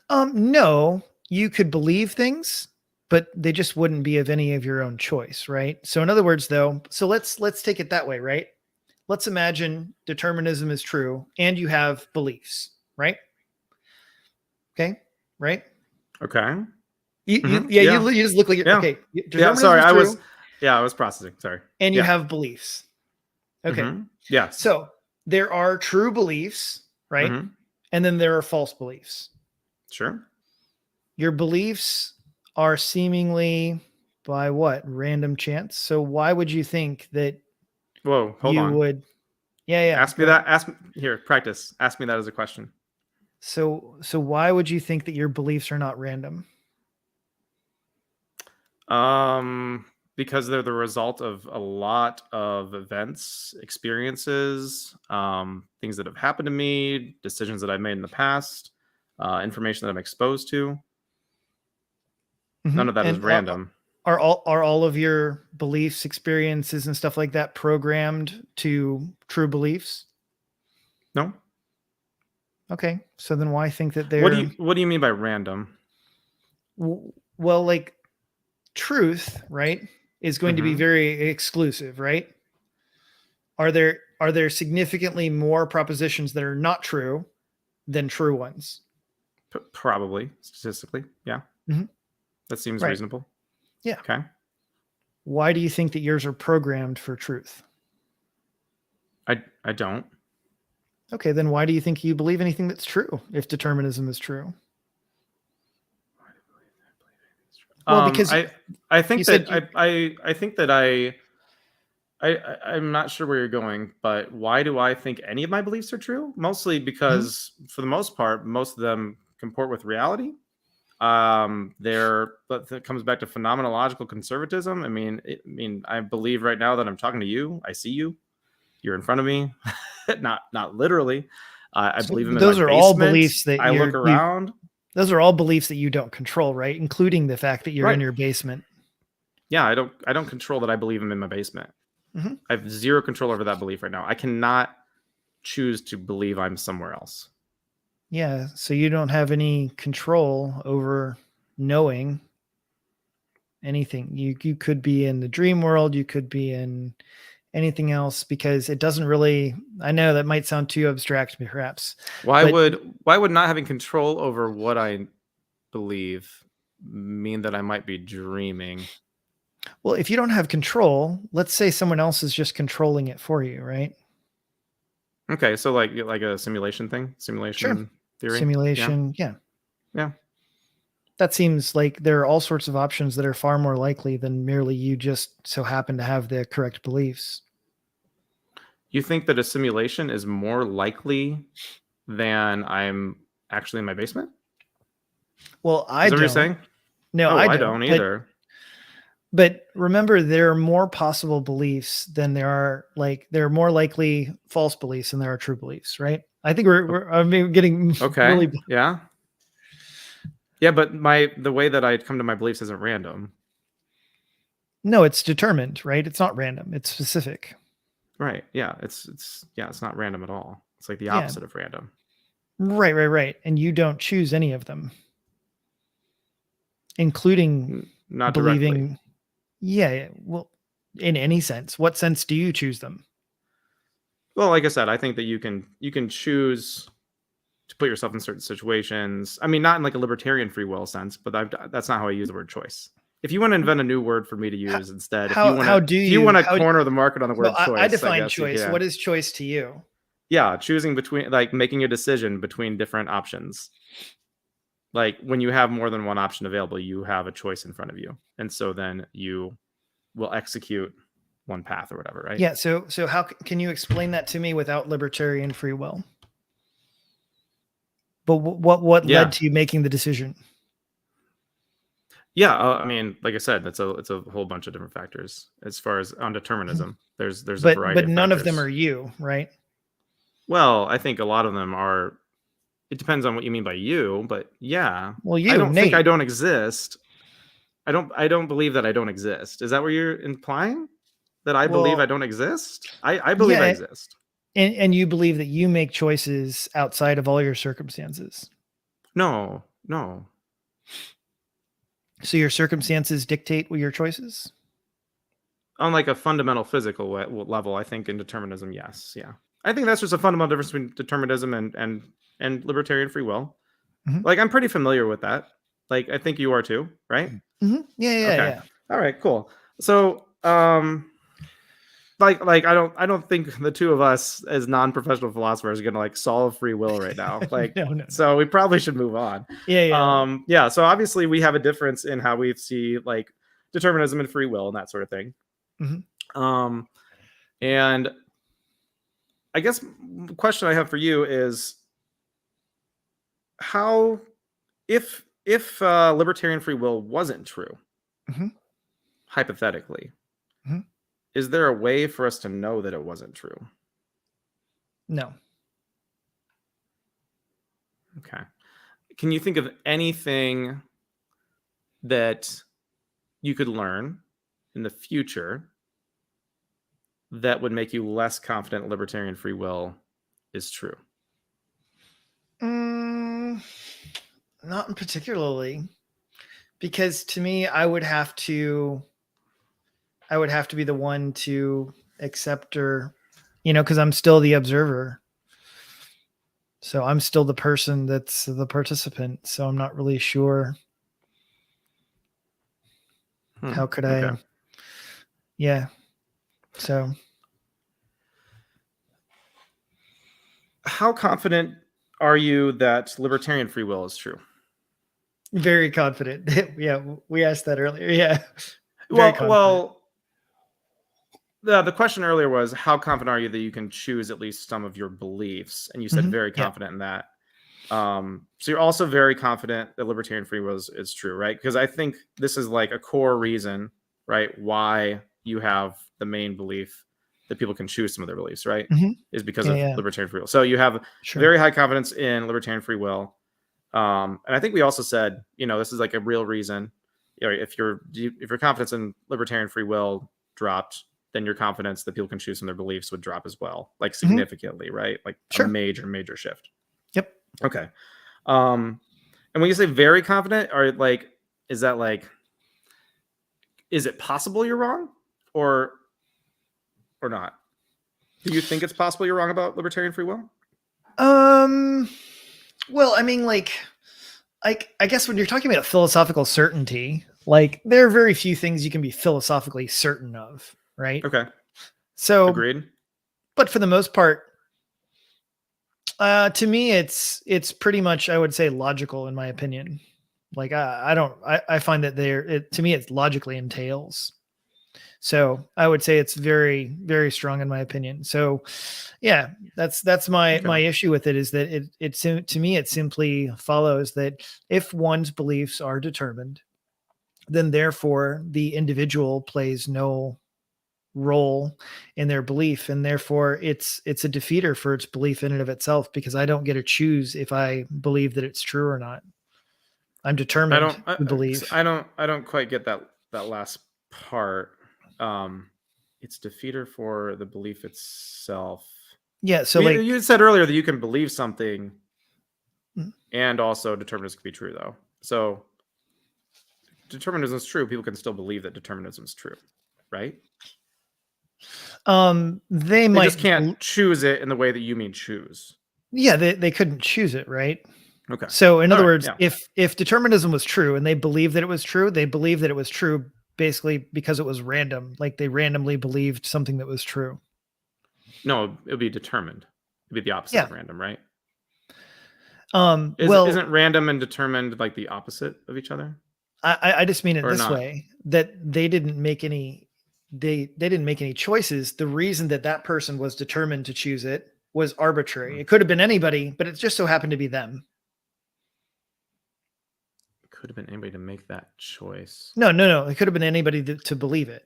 No, you could believe things, but they just wouldn't be of any of your own choice, right? So in other words, though, so let's take it that way, right? Let's imagine determinism is true and you have beliefs, right? Okay, right? Okay. You just look like you're Yeah. okay. Yeah. Determinism Sorry, is true I was processing. Sorry. and you Yeah. have beliefs. Okay. Yes. So there are true beliefs, right? And then there are false beliefs. Sure. Your beliefs are seemingly by what? Random chance. So why would you think that Whoa, hold you on. would? Yeah. Ask me that. Ask me here. Practice. Ask me that as a question. So why would you think that your beliefs are not random? Because they're the result of a lot of events, experiences, things that have happened to me, decisions that I've made in the past, information that I'm exposed to. None of that is And random. are all of your beliefs, experiences, and stuff like that programmed to true beliefs? No. Okay, so then why think that What they're do you mean by random? well, like truth, right, is going to be very exclusive, right? Are there significantly more propositions that are not true than true ones? Probably statistically, yeah. That seems Right. reasonable. Yeah. Okay. Why do you think that yours are programmed for truth? I don't. Okay, then why do you think you believe anything that's true if determinism is true? Well, because I think you that said I think that I'm not sure where you're going, but why do I think any of my beliefs are true? Mostly because, for the most part, most of them comport with reality. But it comes back to phenomenological conservatism. I mean, I believe right now that I'm talking to you. I see you. You're in front of me, not literally. I believe them in my those are all basement. beliefs that I look around. Those are all beliefs that you don't control, right? Including the fact that you're in Right. your basement. Yeah, I don't control that I believe them in my basement. I have zero control over that belief right now. I cannot choose to believe I'm somewhere else. Yeah, so you don't have any control over knowing anything. You could be in the dream world, you could be in anything else, because it doesn't really, I know that might sound too abstract perhaps. Why would not having control over what I believe mean that I might be dreaming? Well, if you don't have control, let's say someone else is just controlling it for you, right? Okay, so like a simulation thing, Sure. theory. Simulation, yeah. That seems like there are all sorts of options that are far more likely than merely you just so happen to have the correct beliefs. You think that a simulation is more likely than I'm actually in my basement? Well, I Is that what you're don't. saying? No, Oh, I I don't don't. either. But remember, there are more possible beliefs than there are more likely false beliefs than there are true beliefs, right? I think we're getting Okay. really. Yeah. Yeah, but the way that I come to my beliefs isn't random. No, it's determined, right? It's not random. It's specific. Right. Yeah. It's not random at all. It's like the Yeah. opposite of random. Right. And you don't choose any of them, including Not believing. directly. Yeah. Well, in any sense, what sense do you choose them? Well, like I said, I think that you can choose to put yourself in certain situations. I mean, not in like a libertarian free will sense, but that's not how I use the word choice. If you want to invent a new word for me to use instead, if you want to corner the market on the word choice, I define choice. What is choice to you? Yeah, choosing between, like, making a decision between different options. Like, when you have more than one option available, you have a choice in front of you, and so then you will execute one path or whatever, right? Yeah. So how can you explain that to me without libertarian free will? But what Yeah. led to you making the decision? Yeah, I mean, like I said, it's a whole bunch of different factors as far as on determinism. There's a variety But of none of them factors. are you, right? Well, I think a lot of them are. It depends on what you mean by you, but yeah, Well, I you, don't think I Nate. don't exist. I don't believe that I don't exist. Is that what you're implying? That I believe I Well, don't exist? I believe I yeah, exist. and you believe that you make choices outside of all your circumstances. No, no. So your circumstances dictate your choices? On like a fundamental physical level, I think in determinism, yes, yeah. I think that's just a fundamental difference between determinism and libertarian free will. Mhm. Like I'm pretty familiar with that. Like I think you are too, right? Mhm. Yeah. Okay. All right, cool. So, like I don't think the two of us as non-professional philosophers are going to like solve free will right now. Like No. so we probably should move on. Yeah. Yeah, so obviously we have a difference in how we see like determinism and free will and that sort of thing. Mhm. And I guess the question I have for you is how if libertarian free will wasn't true, Mhm. hypothetically, Mhm. is there a way for us to know that it wasn't true? No. Okay. Can you think of anything that you could learn in the future that would make you less confident libertarian free will is true? Not particularly, because to me, I would have to be the one to accept, or, because I'm still the observer. So I'm still the person that's the participant. So I'm not really sure. How could I? Okay. Yeah. So How confident are you that libertarian free will is true? very confident. Yeah. We asked that earlier. Yeah. Very confident. Well, the question earlier was how confident are you that you can choose at least some of your beliefs? And you said very Yeah. confident in that. So you're also very confident that libertarian free will is true, right? Because I think this is like a core reason, right, why you have the main belief that people can choose some of their beliefs, right? Is because of libertarian free will. So you have very high confidence in libertarian free will. And I think we also said, this is like a real reason. If your confidence in libertarian free will dropped, then your confidence that people can choose from their beliefs would drop as well, like significantly, right? Like a major shift. Yep. Okay. And when you say very confident, is it possible you're wrong or not? Do you think it's possible you're wrong about libertarian free will? Well, I mean, I guess when you're talking about philosophical certainty, like there are very few things you can be philosophically certain of, right? Okay. So agreed. But for the most part, to me, it's pretty much, I would say, logical in my opinion. Like I find that to me, it logically entails. So I would say it's very, very strong in my opinion. So yeah, that's my issue with it, is that to me, it simply follows that if one's beliefs are determined, then therefore the individual plays no role in their belief, and therefore it's a defeater for its belief in and of itself, because I don't get to choose if I believe that it's true or not. I'm determined to believe. I don't quite get that last part. It's defeater for the belief itself. Yeah. So you said earlier that you can believe something and also determinism can be true, though. So determinism is true. People can still believe that determinism is true, right? They might just can't choose it in the way that you mean choose. Yeah, they couldn't choose it, right? Okay. So in other words, if determinism was true and they believed that it was true, they believed that it was true basically because it was random. Like they randomly believed something that was true. No, it would be determined. It'd be the opposite of random, right? Isn't random and determined like the opposite of each other? I just mean it this way, that they didn't make any they didn't make any choices. The reason that person was determined to choose it was arbitrary. It could have been anybody, but it just so happened to be them. It could have been anybody to make that choice. No. It could have been anybody to believe it.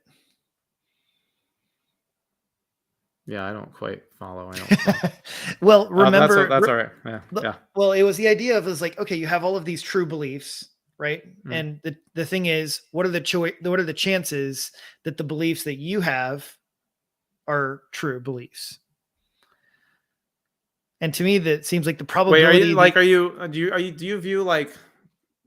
Yeah, I don't quite follow. I don't. Well, remember, that's all right. Yeah. Well, it was the idea of, is like, okay, you have all of these true beliefs, right? Mm. And the thing is, what are the chances that the beliefs that you have are true beliefs? And to me, that seems like the probability. Wait, do you view like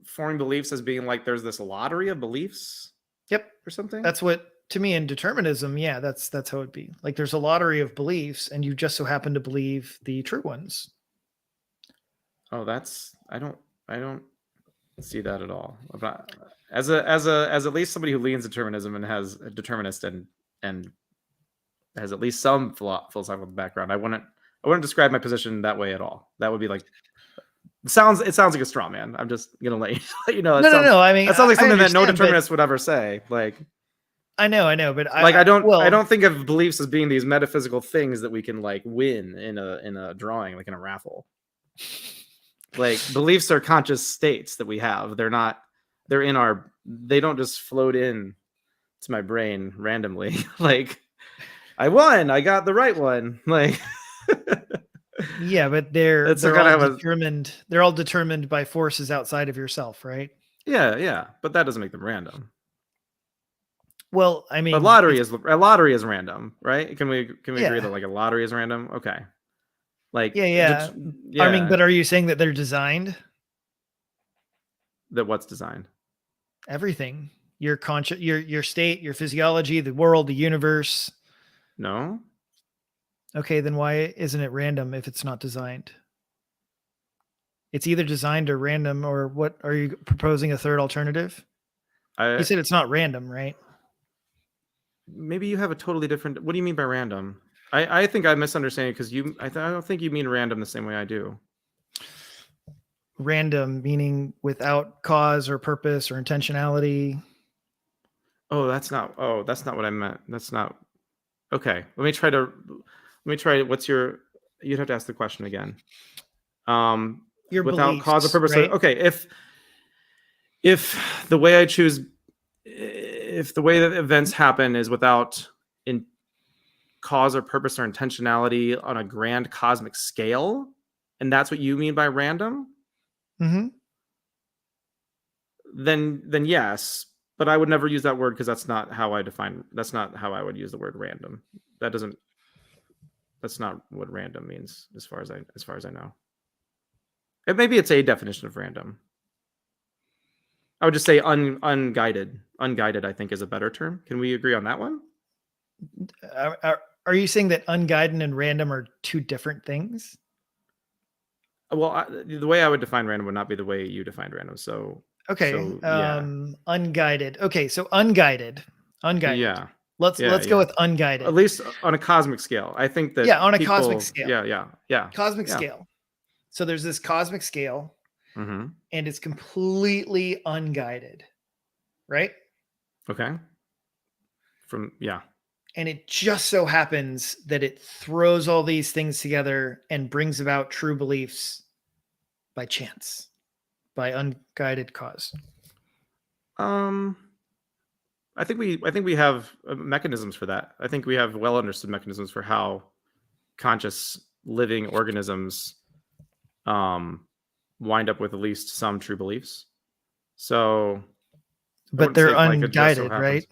forming beliefs as being like there's this lottery of beliefs? Yep, or something. That's what, to me, in determinism, yeah, that's how it'd be. Like, there's a lottery of beliefs, and you just so happen to believe the true ones. Oh, I don't see that at all. As at least somebody who leans determinism and has a determinist and has at least some philosophical background, I wouldn't describe my position that way at all. That would be like, it sounds like a straw man. I'm just gonna let you know. No. I mean, that sounds like something that no determinist would ever say. Like, I know, but I don't think of beliefs as being these metaphysical things that we can like win in a drawing, like in a raffle. Like, beliefs are conscious states that we have. They don't just float in to my brain randomly. Like, I won, I got the right one. Like, yeah, but they're all determined by forces outside of yourself, right? Yeah, but that doesn't make them random. Well, I mean, a lottery is random, right? Can we agree that like a lottery is random? Okay. Like, yeah. I mean, but are you saying that they're designed? That what's designed? Everything. Your your state, your physiology, the world, the universe. No. Okay, then why isn't it random if it's not designed? It's either designed or random, or what? Are you proposing a third alternative? You said it's not random, right? Maybe you have a totally different. What do you mean by random? I think I'm misunderstanding, because I don't think you mean random the same way I do. Random meaning without cause or purpose or intentionality. Oh, that's not what I meant. That's not. Okay, let me try. You'd have to ask the question again. Your without beliefs, cause or purpose. Right? Okay, if the way I choose, if the way that events happen is without cause or purpose or intentionality on a grand cosmic scale, and that's what you mean by random, then yes. But I would never use that word, because that's not how I would use the word random. That's not what random means, as far as I know. Maybe it's a definition of random. I would just say unguided. Unguided, I think, is a better term. Can we agree on that one? Are you saying that unguided and random are two different things? Well, the way I would define random would not be the way you defined random. So okay, yeah. Unguided. Okay, so unguided. Yeah. Let's go with unguided. At least on a cosmic scale. I think that on a cosmic scale. Yeah. Cosmic scale. So there's this cosmic scale, and it's completely unguided, right? Okay. And it just so happens that it throws all these things together and brings about true beliefs by chance, by unguided cause. I think we have mechanisms for that. I think we have well understood mechanisms for how conscious living organisms wind up with at least some true beliefs. So, but they're unguided, right?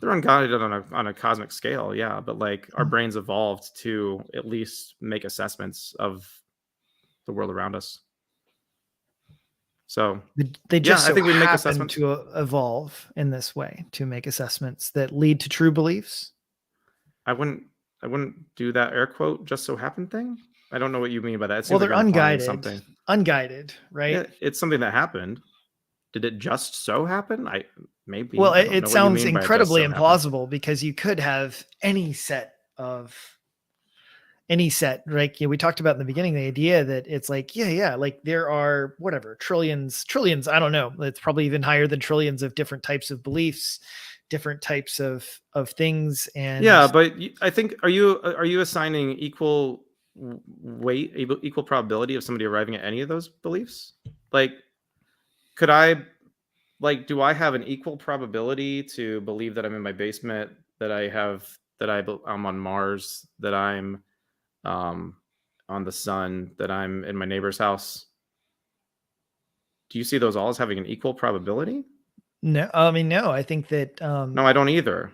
They're unguided on a cosmic scale, yeah. But like, our brains evolved to at least make assessments of the world around us. So they just I think we make happen assessments to evolve in this way to make assessments that lead to true beliefs. I wouldn't do that air quote "just so happen" thing. I don't know what you mean by that. Well, they're unguided. Unguided, right? Yeah, it's something that happened. Did it just so happen? Maybe. Well, it sounds incredibly implausible, because you could have any set, right? We talked about in the beginning, the idea that it's like, like there are trillions, I don't know. It's probably even higher than trillions of different types of beliefs different types of things. And yeah, but I think are you assigning equal weight, equal probability of somebody arriving at any of those beliefs? Like, could I, like, do I have an equal probability to believe that I'm in my basement, that I'm on Mars, that I'm on the sun, that I'm in my neighbor's house? Do you see those all as having an equal probability? no, I mean, no, I think that, No, I don't either.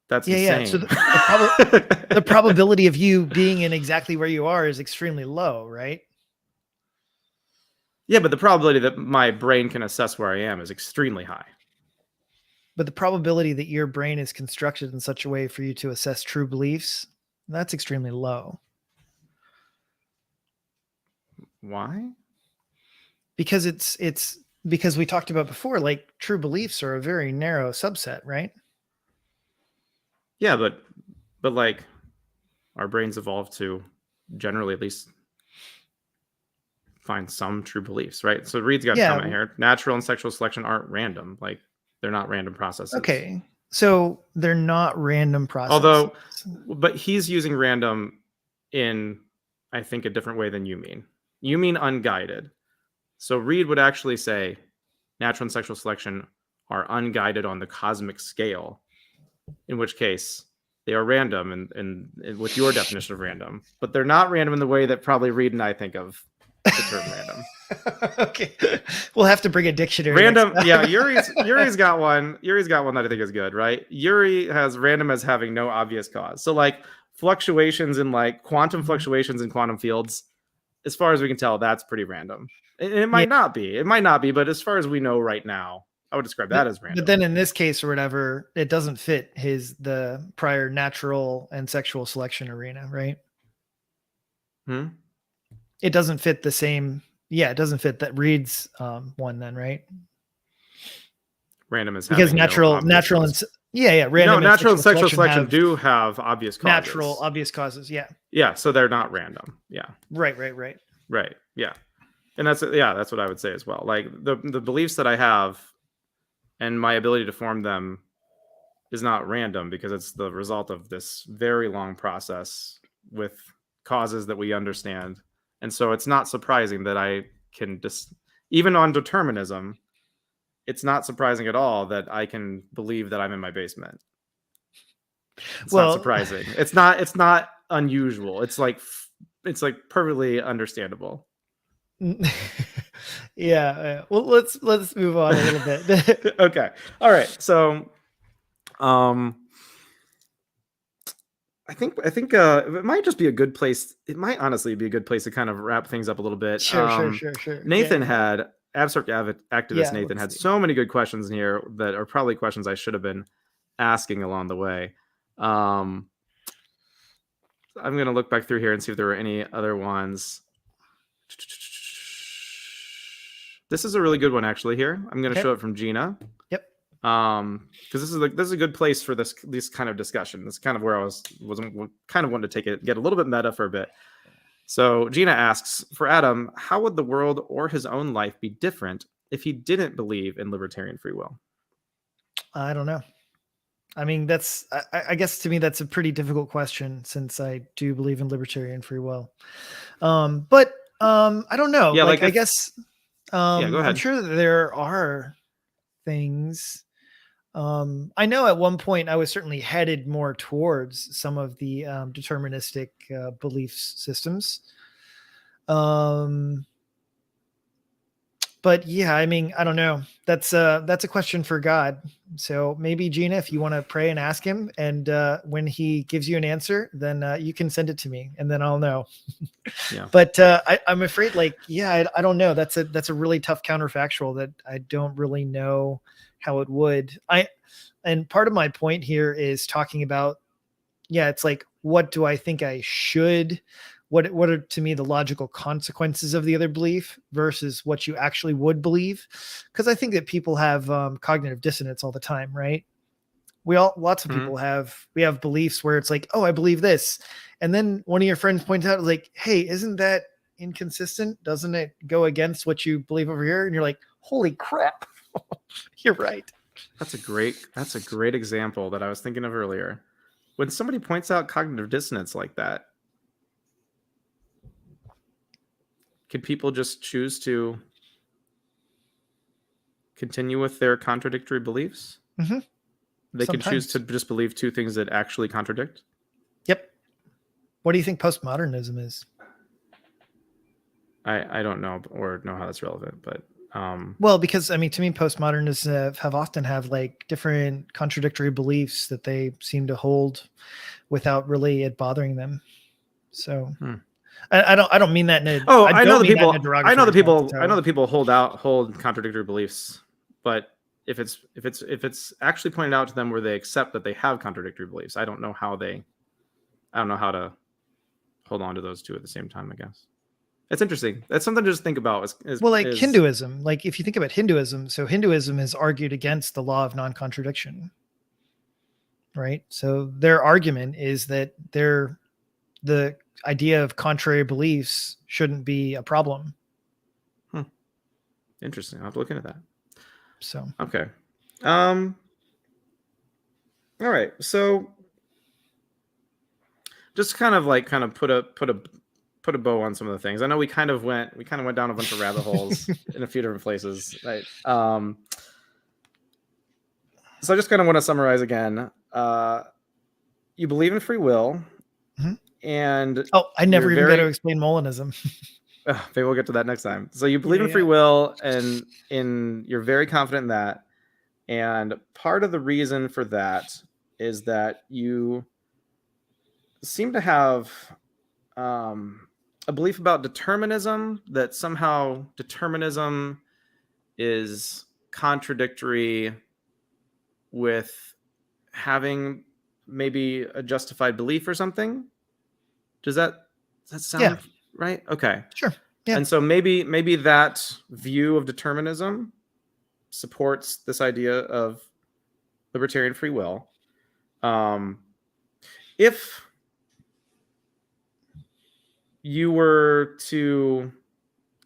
That's insane. So the probability of you being in exactly where you are is extremely low, right? Yeah, but the probability that my brain can assess where I am is extremely high. But the probability that your brain is constructed in such a way for you to assess true beliefs, that's extremely low. Why? Because it's because we talked about before, like, true beliefs are a very narrow subset, right? Yeah, but like, our brains evolved to generally at least find some true beliefs, right? So Reed's got a comment here. Natural and sexual selection aren't random. Like, they're not random processes. Okay. So they're not random processes. Although, but he's using random in, I think, a different way than you mean. You mean unguided. So Reed would actually say natural and sexual selection are unguided on the cosmic scale, in which case they are random and with your definition of random, but they're not random in the way that probably Reed and I think of the term random. Okay. We'll have to bring a dictionary. Random. Yeah. Yuri's got one. Yuri's got one that I think is good, right? Yuri has random as having no obvious cause. So like fluctuations in like quantum fluctuations in quantum fields, as far as we can tell, that's pretty random. It might not be. It might not be, but as far as we know right now, I would describe that as random. But then in this case or whatever, it doesn't fit the prior natural and sexual selection arena, right? It doesn't fit the same. Yeah, it doesn't fit that Reed's one then, right? Random is because natural and natural and sexual selection do have obvious causes. Natural obvious causes, yeah. Yeah, so they're not random. Yeah. Right. Yeah. And that's what I would say as well. Like the beliefs that I have and my ability to form them is not random because it's the result of this very long process with causes that we understand. And so it's not surprising that I can even on determinism, it's not surprising at all that I can believe that I'm in my basement. It's not surprising. It's not unusual. It's like perfectly understandable. Yeah. Well, let's move on a little bit. Okay. All right. So, I think it might just be a good place. It might honestly be a good place to kind of wrap things up a little bit. Sure. Nathan had abstract activist. Nathan had so many good questions in here that are probably questions I should have been asking along the way. I'm going to look back through here and see if there were any other ones. This is a really good one, actually. Here, I'm going to show it from Gina. Yep. Because this is a good place for this kind of discussion. This is kind of where I was kind of wanting to get a little bit meta for a bit. So Gina asks, for Adam, how would the world or his own life be different if he didn't believe in libertarian free will? I don't know. I mean, I guess to me that's a pretty difficult question since I do believe in libertarian free will. But I don't know. Yeah, I guess. Go ahead. I'm sure that there are things. I know at one point I was certainly headed more towards some of the deterministic belief systems. But yeah, I mean, I don't know. That's a question for God. So maybe Gina, if you want to pray and ask him, and when he gives you an answer, then you can send it to me, and then I'll know. Yeah. But I'm afraid, I don't know. That's a really tough counterfactual that I don't really know how it would. And part of my point here is talking about, it's like, what do I think I should? What are to me the logical consequences of the other belief versus what you actually would believe? Because I think that people have cognitive dissonance all the time, right? Lots of people have beliefs where it's like, oh, I believe this, and then one of your friends points out like, hey, isn't that inconsistent? Doesn't it go against what you believe over here? And you're like, holy crap, you're right. That's a great example that I was thinking of earlier. When somebody points out cognitive dissonance like that, can people just choose to continue with their contradictory beliefs? Mm-hmm. They can choose Sometimes. to just believe two things that actually contradict. Yep. What do you think postmodernism is? I don't know or know how that's relevant, but well, because I mean, to me, postmodernists have often have like different contradictory beliefs that they seem to hold without really it bothering them. So I don't mean that in a I know the people derogatory hold contradictory beliefs, but if it's actually pointed out to them where they accept that they have contradictory beliefs, I don't know how to hold on to those two at the same time, I guess. It's interesting. That's something to just think about. Hinduism, like if you think about Hinduism, so Hinduism has argued against the law of non-contradiction, right? So their argument is that the idea of contrary beliefs shouldn't be a problem. Interesting. I'll have to look into that. So okay. All right. So just kind of put a bow on some of the things. I know we kind of went down a bunch of rabbit holes in a few different places, right? So I just kind of want to summarize again. You believe in free will, and I never even got to explain Molinism. Maybe we'll get to that next time. So you believe in free will, and you're very confident in that. And part of the reason for that is that you seem to have a belief about determinism, that somehow determinism is contradictory with having maybe a justified belief or something. Does that sound right? Okay. Sure. Yeah. And so maybe that view of determinism supports this idea of libertarian free will. If you were to,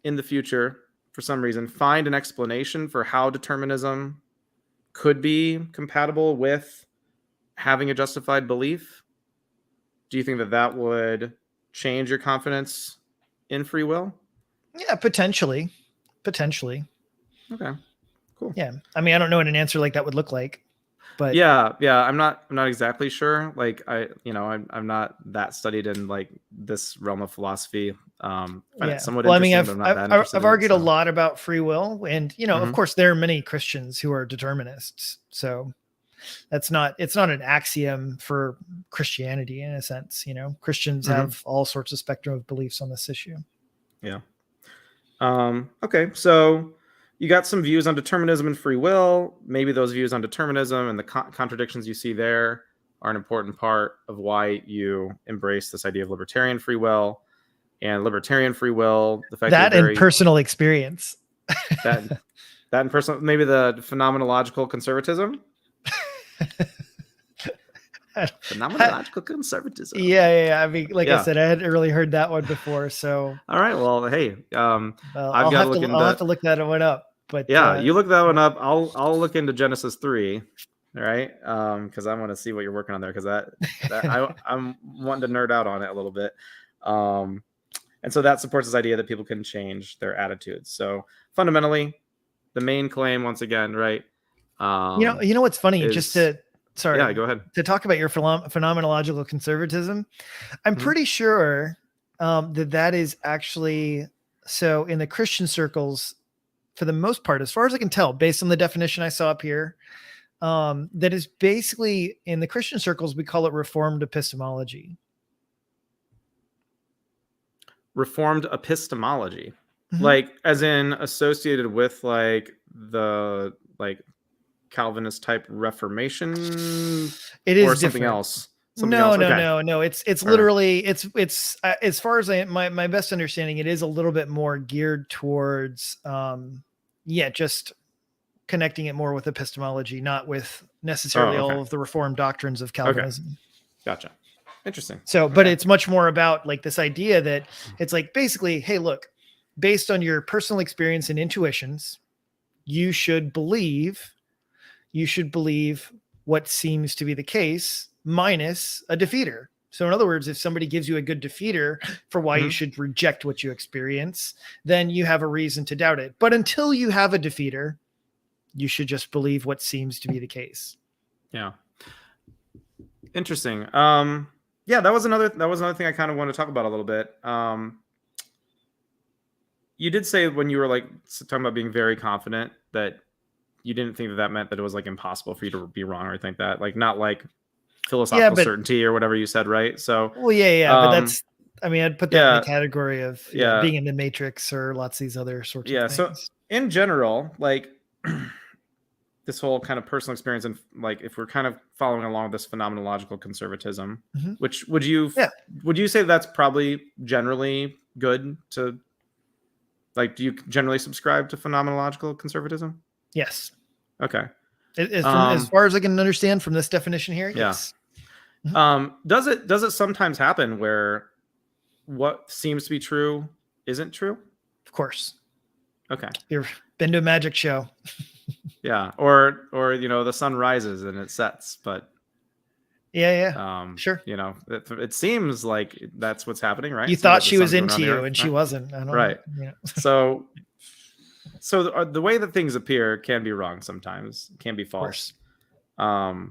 in the future, for some reason, find an explanation for how determinism could be compatible with having a justified belief, do you think that would change your confidence in free will? Yeah, potentially. Okay, cool. Yeah. I mean, I don't know what an answer like that would look like, but yeah, I'm not exactly sure. Like I'm not that studied in like this realm of philosophy. Somewhat well, I mean, I've argued a lot about free will, and of course there are many Christians who are determinists. So it's not an axiom for Christianity in a sense. Christians have all sorts of spectrum of beliefs on this issue. Yeah. Okay, so you got some views on determinism and free will. Maybe those views on determinism and the contradictions you see there are an important part of why you embrace this idea of libertarian free will. And libertarian free will, the fact that and personal experience, that and personal, maybe the phenomenological conservatism. Phenomenological conservatism. Yeah. I mean, like I said, I hadn't really heard that one before. So all right, well, hey, I'll have to look that one up. But you look that one up. I'll look into Genesis 3. All right, because I want to see what you're working on there, because I'm wanting to nerd out on it a little bit. And so that supports this idea that people can change their attitudes. So fundamentally, the main claim, once again, right? You know what's funny? Go ahead. To talk about your phenomenological conservatism, I'm pretty sure that is actually so in the Christian circles, for the most part, as far as I can tell, based on the definition I saw up here, that is basically in the Christian circles, we call it Reformed epistemology. Reformed epistemology, like as in associated with like the Calvinist type Reformation. It is or something different. else. No. It's literally it's as far as my best understanding, it is a little bit more geared towards just connecting it more with epistemology, not with necessarily all of the Reformed doctrines of Calvinism. Okay. Gotcha. Interesting. So, but it's much more about like this idea that it's like basically, hey, look, based on your personal experience and intuitions, you should believe you should believe what seems to be the case minus a defeater. So in other words, if somebody gives you a good defeater for why you should reject what you experience, then you have a reason to doubt it. But until you have a defeater, you should just believe what seems to be the case. Yeah. Interesting. Yeah, that was another thing I kind of want to talk about a little bit. You did say when you were like talking about being very confident that you didn't think that meant that it was like impossible for you to be wrong or anything like that. Like not like philosophical certainty or whatever you said, right? So well, but that's, I mean, I'd put that in the category of being in the Matrix or lots of these other sorts of things. So in general, like this whole kind of personal experience, and like if we're kind of following along this phenomenological conservatism, which would you say that's probably generally good to, like, do you generally subscribe to phenomenological conservatism? Yes. Okay. As far as I can understand from this definition here, yes. Does it sometimes happen where what seems to be true isn't true? Of course. Okay. You've been to a magic show. Yeah. Or the sun rises and it sets, but sure. It seems like that's what's happening, right? You thought she was into you and she wasn't. I don't know. So the way that things appear can be wrong sometimes, can be false. Now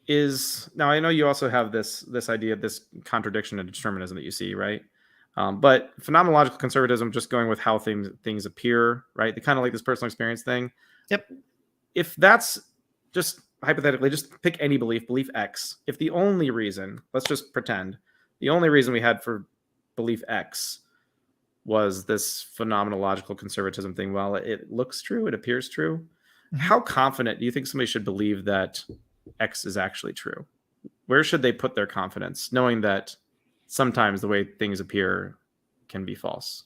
I know you also have this idea of this contradiction in determinism that you see, right? But phenomenological conservatism, just going with how things appear, right? They kind of like this personal experience thing. Yep. If that's just hypothetically, just pick any belief X. If the only reason, let's just pretend, the only reason we had for belief X was this phenomenological conservatism thing, well, it looks true, it appears true. How confident do you think somebody should believe that X is actually true? Where should they put their confidence, knowing that sometimes the way things appear can be false?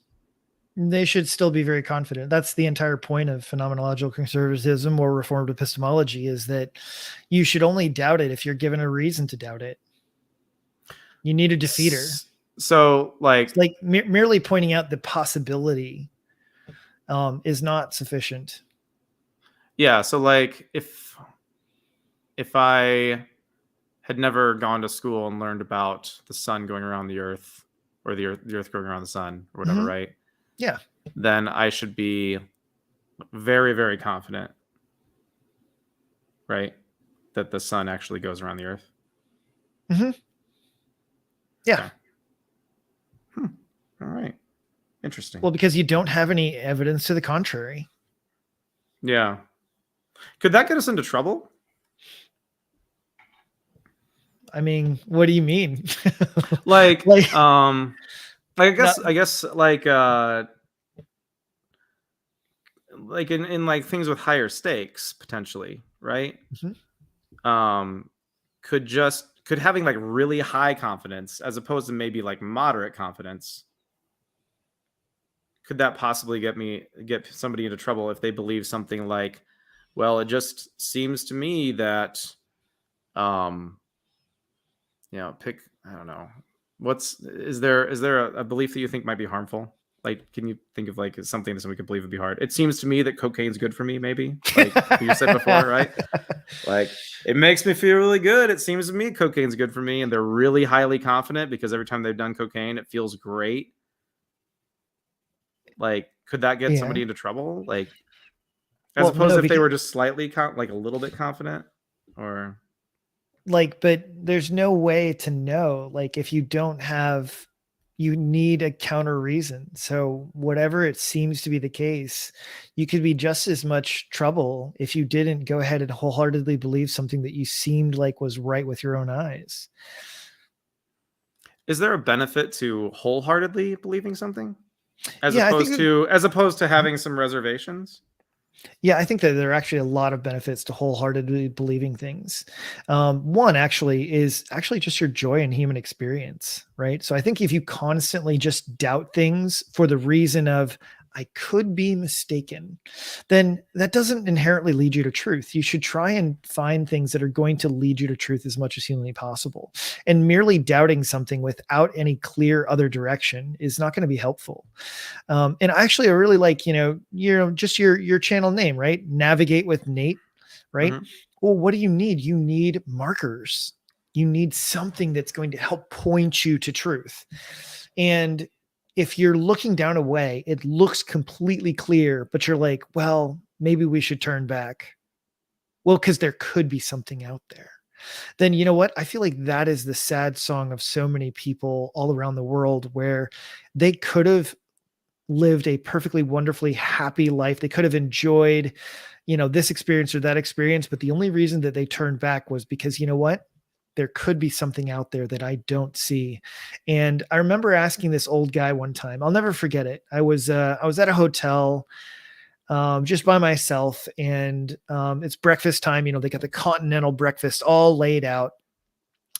They should still be very confident. That's the entire point of phenomenological conservatism or reformed epistemology, is that you should only doubt it if you're given a reason to doubt it. You need a defeater. So merely pointing out the possibility is not sufficient. Yeah. So like if I had never gone to school and learned about the sun going around the earth, or the earth going around the sun, or whatever, right? Yeah. Then I should be very, very confident, right, that the sun actually goes around the earth. Yeah. Okay. All right. Interesting. Well, because you don't have any evidence to the contrary. Yeah. Could that get us into trouble? I mean, what do you mean? I guess like in like things with higher stakes potentially, right? Could having like really high confidence as opposed to maybe like moderate confidence, could that possibly get somebody into trouble if they believe something like, well, it just seems to me that I don't know. Is there a belief that you think might be harmful? Like, can you think of like something that somebody could believe would be hard? It seems to me that cocaine's good for me, maybe. Like you said before, right? Like, it makes me feel really good. It seems to me cocaine's good for me, and they're really highly confident because every time they've done cocaine, it feels great. Like, could that get somebody into trouble? Like, as opposed to if they were just slightly like a little bit confident, or like, but there's no way to know. Like, if you don't have, you need a counter reason. So whatever it seems to be the case, you could be just as much trouble if you didn't go ahead and wholeheartedly believe something that you seemed like was right with your own eyes. Is there a benefit to wholeheartedly believing something as opposed to having some reservations? Yeah, I think that there are actually a lot of benefits to wholeheartedly believing things. One actually is just your joy in human experience, right? So I think if you constantly just doubt things for the reason of, I could be mistaken, then that doesn't inherently lead you to truth. You should try and find things that are going to lead you to truth as much as humanly possible. And merely doubting something without any clear other direction is not going to be helpful. And actually, I really like, just your channel name, right? Navigate with Nate, right? Mhm. Well, what do you need? You need markers. You need something that's going to help point you to truth. And if you're looking down a way, it looks completely clear, but you're like, well, maybe we should turn back. Well, because there could be something out there. Then you know what? I feel like that is the sad song of so many people all around the world, where they could have lived a perfectly wonderfully happy life. They could have enjoyed, this experience or that experience, but the only reason that they turned back was because, you know what? There could be something out there that I don't see. And I remember asking this old guy one time, I'll never forget it. I was at a hotel, just by myself, and it's breakfast time. They got the continental breakfast all laid out.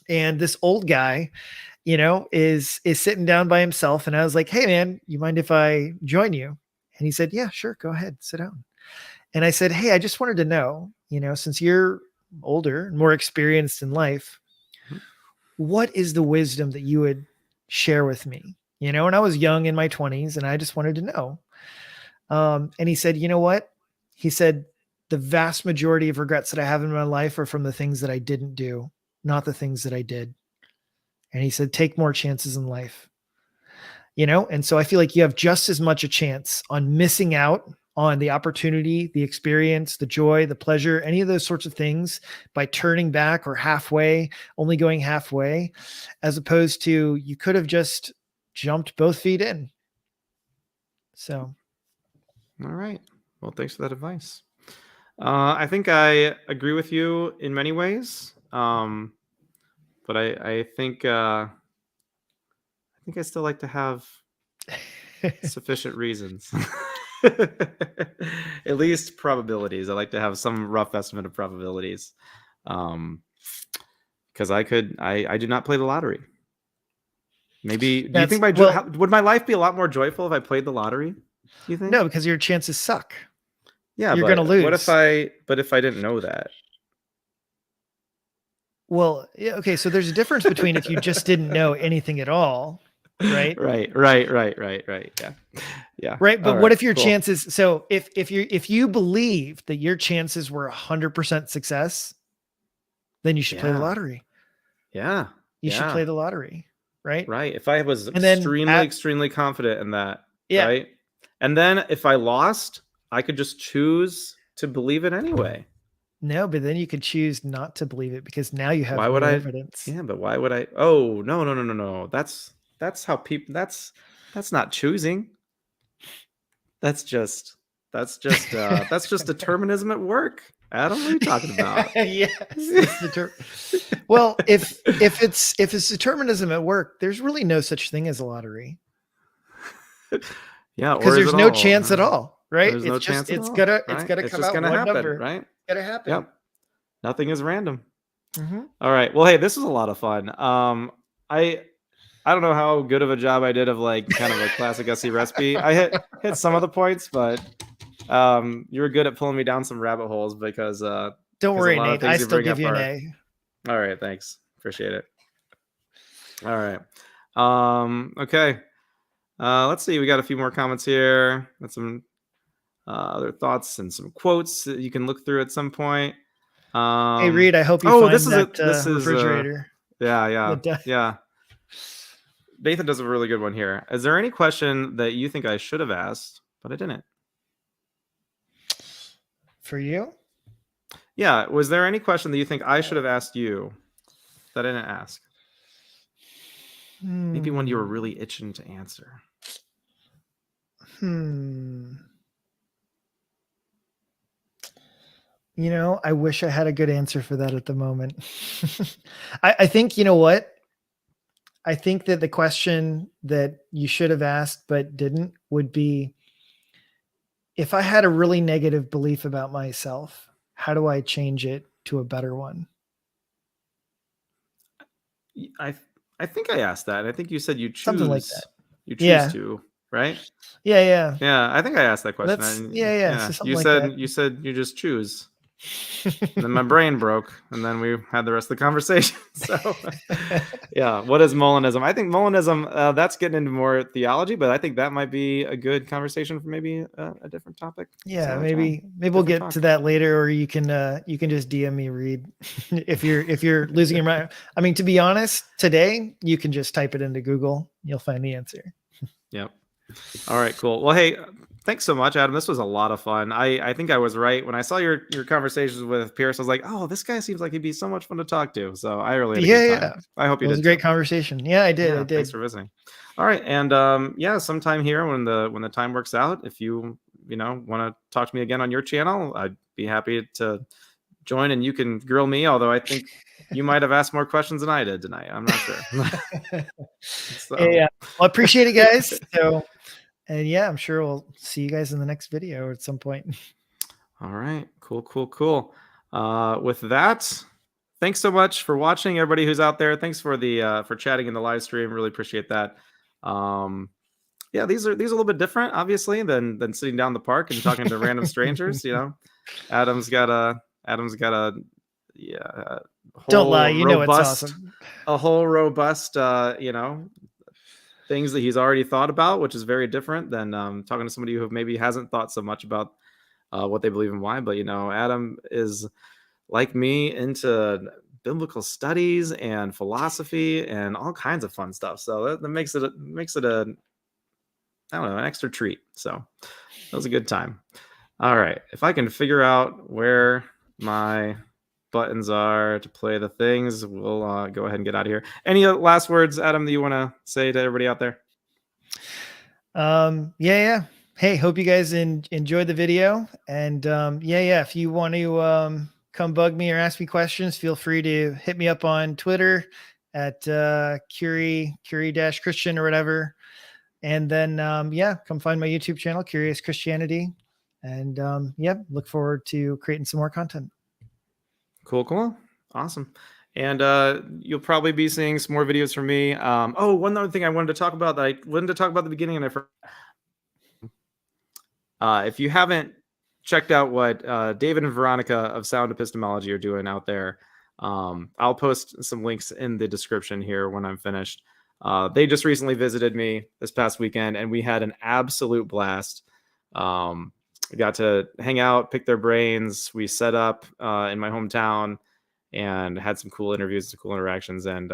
And this old guy, is sitting down by himself. And I was like, hey man, you mind if I join you? And he said, yeah, sure. Go ahead, sit down. And I said, hey, I just wanted to know, since you're older and more experienced in life, what is the wisdom that you would share with me? And I was young in my 20s, and I just wanted to know. And he said, you know what? He said, the vast majority of regrets that I have in my life are from the things that I didn't do, not the things that I did. And he said, take more chances in life. And so I feel like you have just as much a chance on missing out on the opportunity, the experience, the joy, the pleasure, any of those sorts of things by turning back or halfway, only going halfway, as opposed to you could have just jumped both feet in. So. All right. Well, thanks for that advice. I think I agree with you in many ways. But I think I still like to have sufficient reasons. At least probabilities. I like to have some rough estimate of probabilities. Because I do not play the lottery. Maybe, do you think would my life be a lot more joyful if I played the lottery? Do you think? No, because your chances suck. Yeah, you're going to lose. But if I didn't know that? Well, yeah, okay. So there's a difference between if you just didn't know anything at all, right? Right. Yeah. Right. But what if your chances? So if you believe that your chances were 100% success, then you should play the lottery. Yeah. You should play the lottery. Right. Right. If I was extremely confident in that. Yeah. Right. And then if I lost, I could just choose to believe it anyway. No, but then you could choose not to believe it, because now you have no evidence. Yeah, but why would I? Oh, no. That's how people. That's not choosing. That's just determinism at work. Adam, what are you talking about? Yes. Well, if it's determinism at work, there's really no such thing as a lottery. Yeah, because there's no chance at all, right? There's no chance at all. It's gonna come out one happen, number, right? It's gonna happen. Yep. Nothing is random. Mm-hmm. All right. Well, hey, this was a lot of fun. I don't know how good of a job I did of kind of a classic SE recipe. I hit some of the points, but you were good at pulling me down some rabbit holes because don't worry, Nate. I still give you an A. All right, thanks. Appreciate it. All right. Okay. Let's see. We got a few more comments here. Got some other thoughts and some quotes that you can look through at some point. Hey, Reed, I hope you find that refrigerator. Yeah. Nathan does a really good one here. Is there any question that you think I should have asked, but I didn't? For you? Yeah. Was there any question that you think I should have asked you that I didn't ask? Maybe one you were really itching to answer. I wish I had a good answer for that at the moment. I think, you know what? I think that the question that you should have asked but didn't would be, if I had a really negative belief about myself, how do I change it to a better one? I think I asked that. I think you said you choose something like that. You choose to, right? Yeah. Yeah, I think I asked that question. That's And yeah. So something you like said that. you said you just choose. And then my brain broke, and then we had the rest of the conversation. So, yeah, what is Molinism? I think Molinism, that's getting into more theology, but I think that might be a good conversation for maybe a different topic. Yeah, So, maybe we'll different get talk. to that later, or you can just DM me, Reed, if you're losing your mind. I mean, to be honest, today you can just type it into Google, you'll find the answer. Yep. All right, cool. Well, hey, thanks so much, Adam. This was a lot of fun. I think I was right when I saw your conversations with Pierce. I was like, oh, this guy seems like he'd be so much fun to talk to. So I really had a good time. I hope you It was did a great too. conversation. Yeah, I did. Yeah, thanks for visiting. All right, and yeah, sometime here when the time works out, if you want to talk to me again on your channel, I'd be happy to join, and you can grill me. Although I think you might have asked more questions than I did tonight. I'm not sure. So. Yeah, well, I appreciate it, guys. So, and yeah, I'm sure we'll see you guys in the next video at some point. All right, cool. With that, thanks so much for watching, everybody who's out there. Thanks for the for chatting in the live stream. Really appreciate that. Yeah, these are a little bit different, obviously, than sitting down in the park and talking to random strangers. Adam's got a whole Don't lie, you know it's robust, awesome. a whole robust things that he's already thought about, which is very different than talking to somebody who maybe hasn't thought so much about what they believe and why. But Adam is like me into biblical studies and philosophy and all kinds of fun stuff. So that makes it an extra treat. So that was a good time. All right, if I can figure out where my buttons are to play the things, we'll go ahead and get out of here. Any last words, Adam, that you want to say to everybody out there? Yeah. Hey, hope you guys enjoyed the video. And if you want to come bug me or ask me questions, feel free to hit me up on Twitter at Curie-Christian or whatever. And then come find my YouTube channel, Curious Christianity. And look forward to creating some more content. Cool. Awesome. And you'll probably be seeing some more videos from me. One other thing I wanted to talk about that I wanted to talk about at the beginning, and I forgot. If you haven't checked out what David and Veronica of Sound Epistemology are doing out there, I'll post some links in the description here when I'm finished. They just recently visited me this past weekend, and we had an absolute blast. We got to hang out, pick their brains. We set up in my hometown and had some cool interviews, some cool interactions. And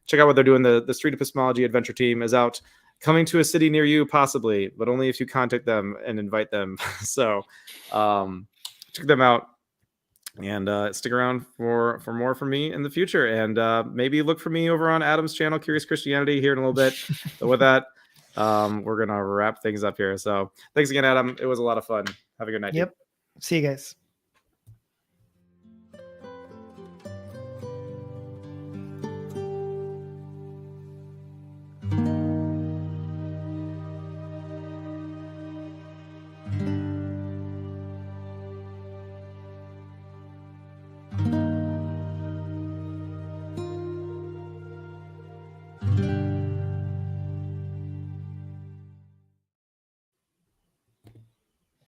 check out what they're doing. The Street Epistemology Adventure Team is out, coming to a city near you, possibly, but only if you contact them and invite them. So check them out and stick around for more from me in the future. And maybe look for me over on Adam's channel, Curious Christianity, here in a little bit. So with that, we're going to wrap things up here. So thanks again, Adam. It was a lot of fun. Have a good night. Yep. See you guys.